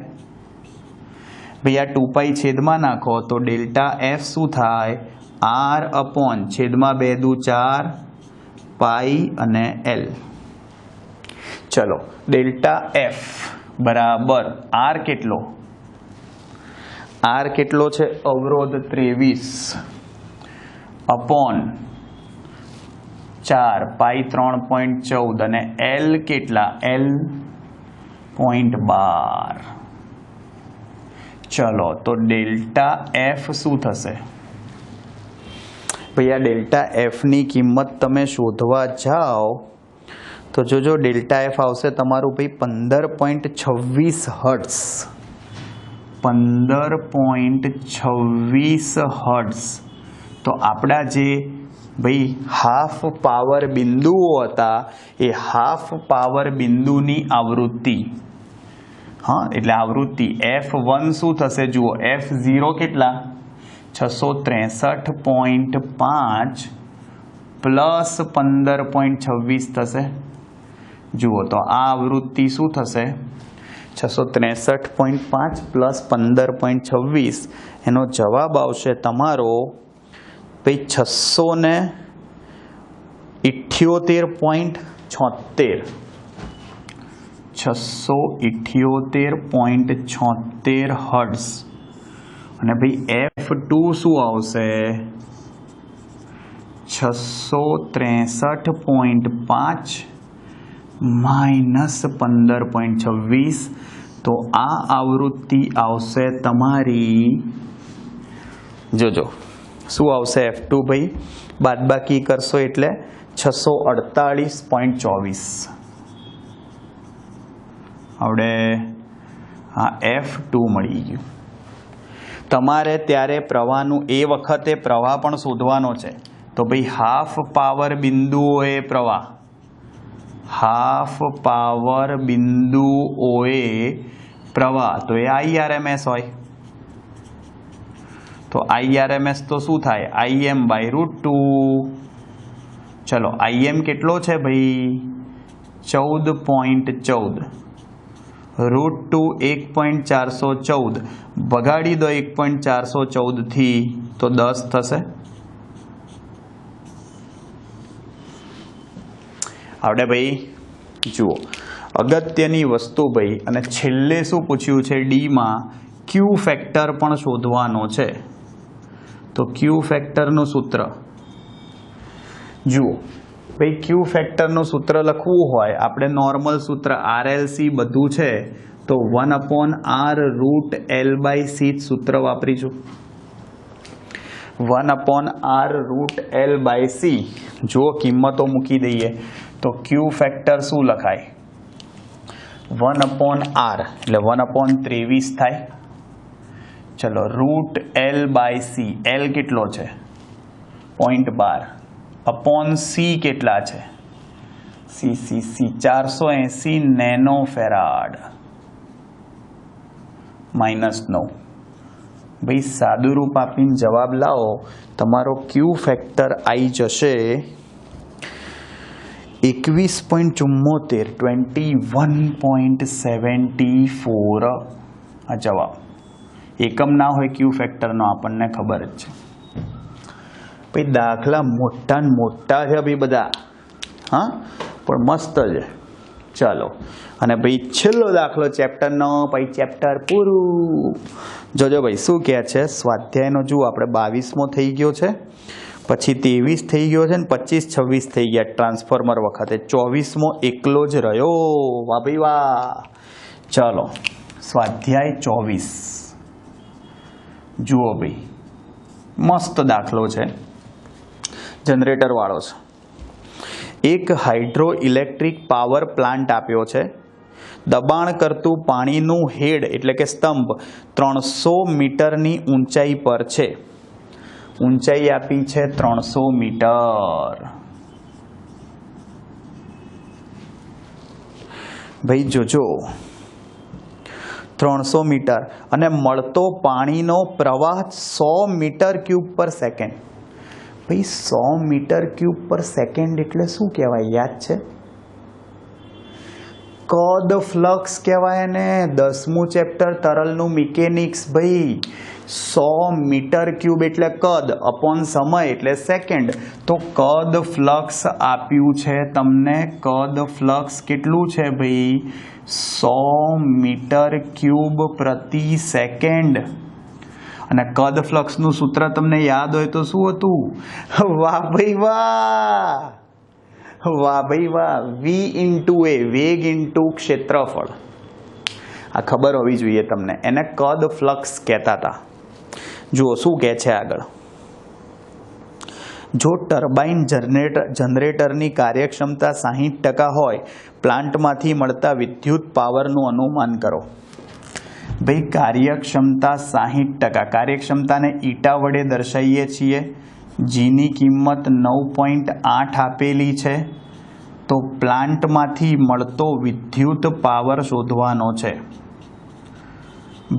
ભાઈ આ 2π છેદમાં નાખો તો ડેલ્ટા એફ શું થાય? R/ છેદમાં 2 દુ 4 પાઈ અને L. ચલો ડેલ્ટા એફ બરાબર R કેટલો? R કેટલો છે? અવરોધ 23 અપોન 4 પાઈ 3.14 અને L કેટલા? L 0.12. ચલો તો ડેલ્ટા એફ શું થશે? ભાઈ આ ડેલ્ટા એફની કિંમત તમે શોધવા જાઓ તો જોજો ડેલ્ટા એફ આવશે તમારું ભાઈ 15.26 હર્ટ્ઝ. 15.26 હર્ટ્ઝ. તો આપણા જે ભાઈ હાફ પાવર બિંદુઓ હતા એ હાફ પાવર બિંદુની આવૃત્તિ, હા એટલે આવૃત્તિ F1 શું થશે? જુઓ F0 કેટલા? 663.5 પ્લસ 15.26 થશે. જુઓ તો આ આવૃત્તિ શું થશે 663.5 પ્લસ 15.26 એનો જવાબ આવશે તમારો ભાઈ 678.76 678.76 હર્ટ્ઝ અને ભાઈ F2 શું આવશે 663.5 માઇનસ 15.26 તો આ આવૃત્તિ આવશે તમારી જોજો શું આવશે F2 ભાઈ બાદબાકી કરશો એટલે 648.24 આવડે આ F2 મળી ગયું તમારે ત્યારે પ્રવાહનું એ વખતે પ્રવાહ પણ શોધવાનો છે તો ભાઈ હાફ પાવર બિંદુઓએ પ્રવાહ હાફ પાવર બિંદુઓએ પ્રવાહ તો એ IRMS હોય તો IRMS તો શું થાય Im/√2 ચલો Im કેટલો છે ભાઈ 14.14 √2 1.414 ભગાડી દો 1.414 થી તો 10 થશે આવડે ભાઈ જુઓ અગત્યની વસ્તુ ભાઈ અને છેલ્લે શું પૂછ્યું છે ડી માં ક્યુ ફેક્ટર પણ શોધવાનો છે તો ક્યુ ફેક્ટરનું સૂત્ર જુઓ ભાઈ ક્યુ ફેક્ટરનું સૂત્ર લખવું હોય આપણે નોર્મલ સૂત્ર RLC બધું છે તો 1/r√L/c સૂત્ર વાપરીશું 1/r√L/c જો કિંમતો મૂકી દઈએ તો ક્યુ ફેક્ટર શું લખાય 1/r એટલે 1/23 થાય ચલો √L/c L કેટલો છે 0.12 अपॉन C કેટલા છે C 480 નેનો ફેરાડ -9 ભાઈ સાદું રૂપ આપીને જવાબ લાવો તમારો ક્યુ ફેક્ટર આવી જશે 21.74 21.74 આ જવાબ એકમ ના હોય ક્યુ ફેક્ટરનો આપણને ખબર જ છે ભાઈ દાખલા મોટા ને મોટા છે ભાઈ બધા હા પણ મસ્ત છે ચાલો અને ભાઈ છેલ્લો દાખલો ચેપ્ટર 9 પછી ચેપ્ટર પૂરું જોજો ભાઈ શું કહે છે સ્વાધ્યાયનો જુઓ આપણે 22મો થઈ ગયો છે પછી 23 થઈ ગયો છે ને 25 26 થઈ ગયા ટ્રાન્સફોર્મર વખતે 24મો એકલો જ રહ્યો વાહ ભાઈ વાહ ચાલો સ્વાધ્યાય 24 જુઓ ભાઈ મસ્ત દાખલો છે જનરેટર વાળો છે એક હાઇડ્રો ઇલેક્ટ્રિક પાવર પ્લાન્ટ આપ્યો છે દબાણ કરતું પાણીનું હેડ એટલે કે સ્તંભ 300 મીટરની ઊંચાઈ પર છે ઊંચાઈ આપી છે 300 મીટર ભાઈ જોજો 300 મીટર અને મળતો પાણીનો પ્રવાહ 100 મીટર ક્યુબ પર સેકન્ડ ભાઈ 100 મીટર ક્યુબ પર સેકન્ડ એટલે શું કહેવાય યાદ છે કદ ફ્લક્સ કહેવાય ને 10મું ચેપ્ટર તરલનું મિકેનિક્સ ભાઈ 100 મીટર ક્યુબ એટલે કદ અપોન સમય એટલે સેકન્ડ તો કદ ફ્લક્સ આપ્યું છે તમને કદ ફ્લક્સ કેટલું છે ભાઈ 100 મીટર ક્યુબ પ્રતિ સેકન્ડ અને કદ ફ્લક્સનું સૂત્ર તમને યાદ હોય તો શું હતું વાહ ભાઈ વાહ V × A વેગ ઇન્ટુ ક્ષેત્રફળ આ ખબર હોવી જોઈએ તમને એને કદ ફ્લક્સ કહેતા હતા જુઓ શું કહે છે આગળ જો ટર્બાઇન જનરેટરની કાર્યક્ષમતા 60% હોય પ્લાન્ટમાંથી મળતા વિદ્યુત પાવરનું અનુમાન કરો ભાઈ કાર્યક્ષમતા 60% કાર્યક્ષમતાને ઈટા વડે દર્શાવીએ છીએ જીની કિંમત 9.8 આપેલી છે તો પ્લાન્ટમાંથી મળતો વિદ્યુત પાવર શોધવાનો છે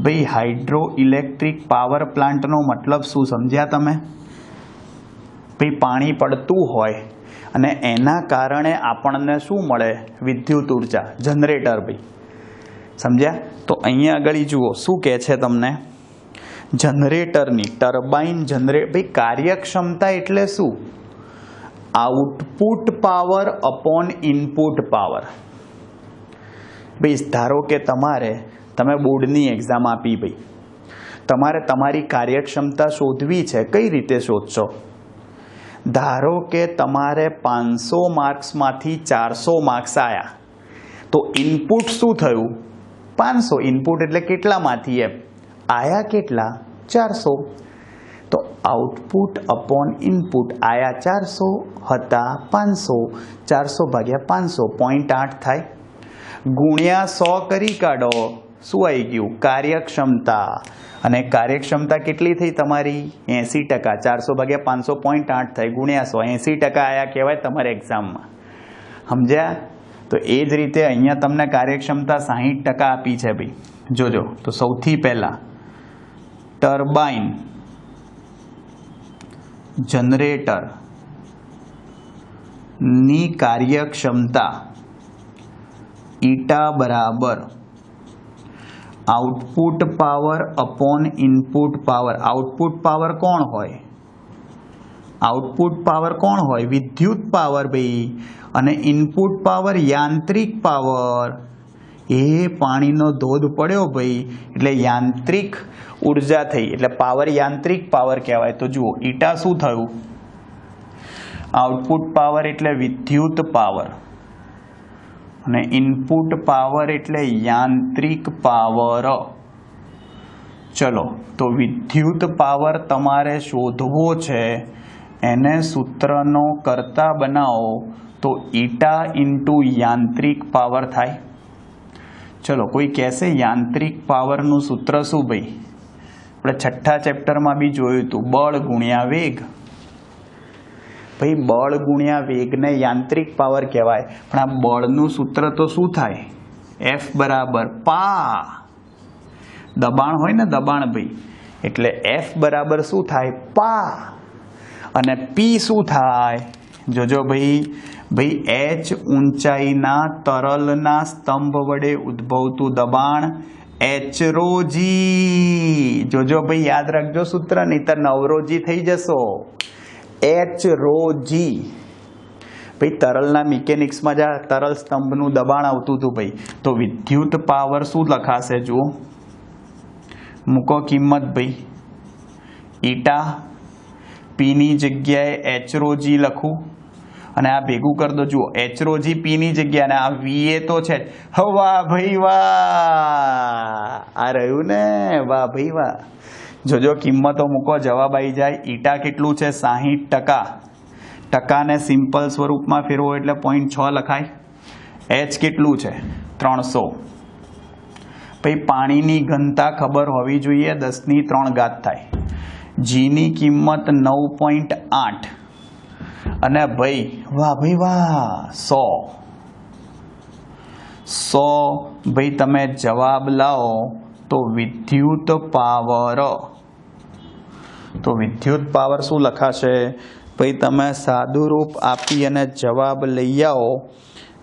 ભાઈ હાઇડ્રો ઇલેક્ટ્રિક પાવર પ્લાન્ટનો મતલબ શું સમજ્યા તમે ભાઈ પાણી પડતું હોય અને એના કારણે આપણને શું મળે? વિદ્યુત ઉર્જા, જનરેટર ભાઈ. સમજ્યા? તો અહીંયા આગળ જુઓ શું કહે છે તમને, જનરેટરની ટર્બાઇન ભાઈ કાર્યક્ષમતા એટલે શું? Output power upon input power. ભાઈ ધારો કે તમે બોર્ડની એક્ઝામ આપી ભાઈ, તમારે તમારી કાર્યક્ષમતા શોધવી છે. કઈ રીતે શોધશો? ધારો કે તમારે 500 માર્ક્સમાંથી 400 માર્ક્સ આવ્યા, તો ઇનપુટ શું થયું? 500. ઇનપુટ એટલે કેટલામાંથી? એમ આયા કેટલા? 400. તો આઉટપુટ અપોન ઇનપુટ, આયા 400 હતા 500, 400 ભાગ્યા 500 0.8 થાય. ગુણ્યા 100 કરી કાઢો, શું આવી ગયું? કાર્યક્ષમતા. અને કાર્યક્ષમતા કેટલી થઈ તમારી? 80%. 400 ભાગ્યા 500 0.8 થાય, ગુણ્યા 100, 80% આયા કહેવાય તમારે એક્ઝામમાં. સમજ્યા? તો એ જ રીતે અહીંયા તમને કાર્યક્ષમતા 60% આપી છે ભાઈ. જોજો, તો સૌથી પહેલા ટર્બાઇન જનરેટર ની કાર્યક્ષમતા ઈટા બરાબર output power upon input power. Output power કોણ હોય? આઉટપુટ પાવર કોણ હોય? વિદ્યુત પાવર ભાઈ. અને ઇનપુટ પાવર યાંત્રિક પાવર. એ પાણીનો ધોધ પડ્યો ભાઈ એટલે યાંત્રિક ઉર્જા થઈ, એટલે પાવર યાંત્રિક પાવર કહેવાય. તો જુઓ ઈટા શું થયું? આઉટપુટ પાવર એટલે વિદ્યુત પાવર અને ઇનપુટ પાવર એટલે યાંત્રિક પાવર. ચલો, તો વિદ્યુત પાવર તમારે શોધવો છે, એને સૂત્રનો કરતા બનાવો તો ઈટા ઇન્ટુ યાંત્રિક પાવર થાય. ચલો, કોઈ કહેશે યાંત્રિક પાવરનું સૂત્ર શું ભાઈ? આપણે છઠ્ઠા ચેપ્ટરમાં બી જોયું હતું, બળ ગુણ્યા વેગ. ભાઈ બળ ગુણ્યા વેગને યાંત્રિક પાવર કહેવાય, પણ આ બળનું સૂત્ર તો શું થાય? F બરાબર પા. દબાણ હોય ને, દબાણ ભાઈ, એટલે F બરાબર શું થાય? પા. અને P શું થાય? જોજો ભાઈ, H ઊંચાઈના તરલના સ્તંભ વડે ઉદ્ભવતું દબાણ H-ρ-G. જોજો ભાઈ, યાદ રાખજો સૂત્ર, નહીંતર નવરોજી થઈ જશો. H-ρ-G. ભાઈ તરલના મિકેનિક્સમાં જ તરલ સ્તંભનું દબાણ આવતું હતું ભાઈ. તો વિદ્યુત પાવર શું લખાશે? જુઓ, મૂકો કિંમત ભાઈ. ઈટા પીની જગ્યાએ H-ρ-G લખું અને આ ભેગું કરી દો. જુઓ H-ρ-G પીની જગ્યા, અને આ VA તો છે જ. વાહ ભાઈ વાહ, આ રહ્યું ને, વાહ ભાઈ વાહ. જોજો કિંમતો મૂકો, જવાબ આવી જાય. ઈટા કેટલું છે? 60%. ટકાને સિમ્પલ સ્વરૂપમાં ફેરવો એટલે 0.6 લખાય. H કેટલું છે? 300. ભાઈ પાણીની ઘનતા ખબર હોવી જોઈએ, 10³ થાય. જીની કિંમત 9.8 અને ભાઈ વાહ ભાઈ વાહ 100 ભાઈ તમે જવાબ લાવો તો વિદ્યુત પાવર. તો વિદ્યુત પાવર શું લખાશે ભાઈ? તમે સાદું રૂપ આપી અને જવાબ લઈ આવો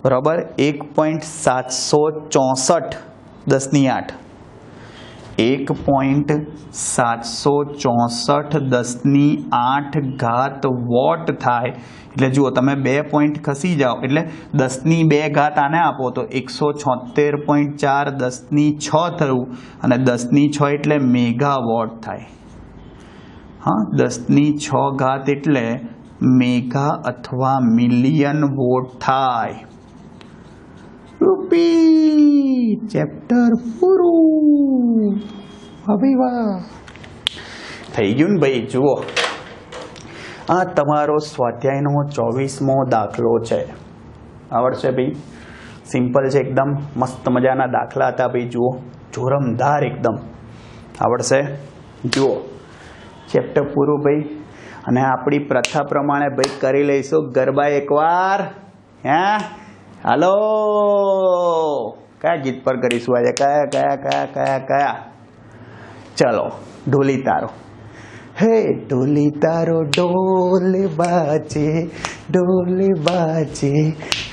બરાબર. 1.764 10⁸. 1.764 10⁸ વોટ થાય. એટલે જુઓ, તમે 2 પોઈન્ટ ખસી જાઓ એટલે 10⁻² આને આપો તો 176.4 10�6 થયું, અને 10�6 એટલે મેગાવોટ થાય. હા, 10�6 એટલે મેગા અથવા મિલિયન વોટ થાય. Repeat. ચેપ્ટર પૂરું. હવે વાહ, થઈ ગયું ને ભાઈ. જુઓ, આ તમારો સ્વાધ્યાયનો 24મો દાખલો છે. આવડશે ભાઈ? સિમ્પલ છે એકદમ, મસ્ત મજાના દાખલા હતા ભાઈ. જુઓ, જોરમદાર એકદમ. આવડશે? જુઓ, ચેપ્ટર પૂરું ભાઈ. અને આપણી પ્રથા પ્રમાણે ભાઈ કરી લઈશું ગરબા એકવાર. હે, હાલો, કયા ગીત પર કરીશું આજે? કયા? ચલો, ઢોલી તારો. हे डोली तारो डोल बाजे ढोल बाजे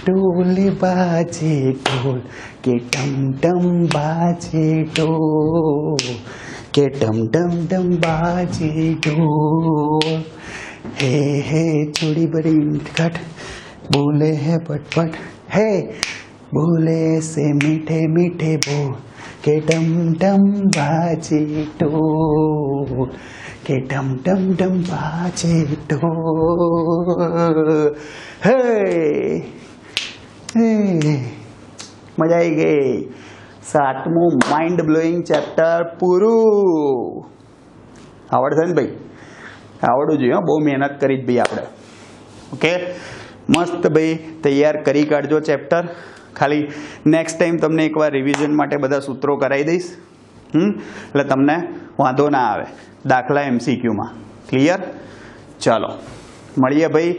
ढोल के टम टम बाजे ढोल के टम टम टम बाजे ढोल हे चूड़ी बड़ी खट बोले है पटपट हे बोले से मीठे मीठे बोल के टम टम बाजे ढोल के टम टम टम बाजे ढोल हे मजा आई गई। 7મું માઇન્ડ બ્લોઈંગ ચેપ્ટર પૂરું। આવડશે ને ભાઈ? આવડવું જોઈએ, બહુ મહેનત કરી જ ભાઈ આપણે। ઓકે, મસ્ત ભાઈ તૈયાર કરી કાઢજો ચેપ્ટર। ખાલી નેક્સ્ટ ટાઈમ તમને એકવાર રિવિઝન માટે બધા સૂત્રો કરાવી દઈશ, એટલે તમને વાંધો ના આવે દાખલા MCQમાં। ક્લિયર? ચાલો મળીએ ભાઈ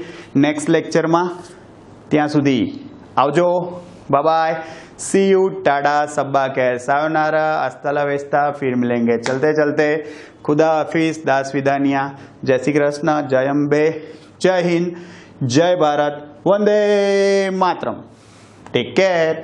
નેક્સ્ટ લેક્ચરમાં, ત્યાં સુધી આવજો, બાય બાય, सी यू, टाटा, सब्बा खैर, सायोनारा, हस्ता ला वेस्ता, फिर मिलेंगे चलते चलते, खुदा हाफिज, दास विदानिया, जय श्री कृष्ण, जय अम्बे, जय हिंद, जय भारत, वंदे मातरम, टेक केयर।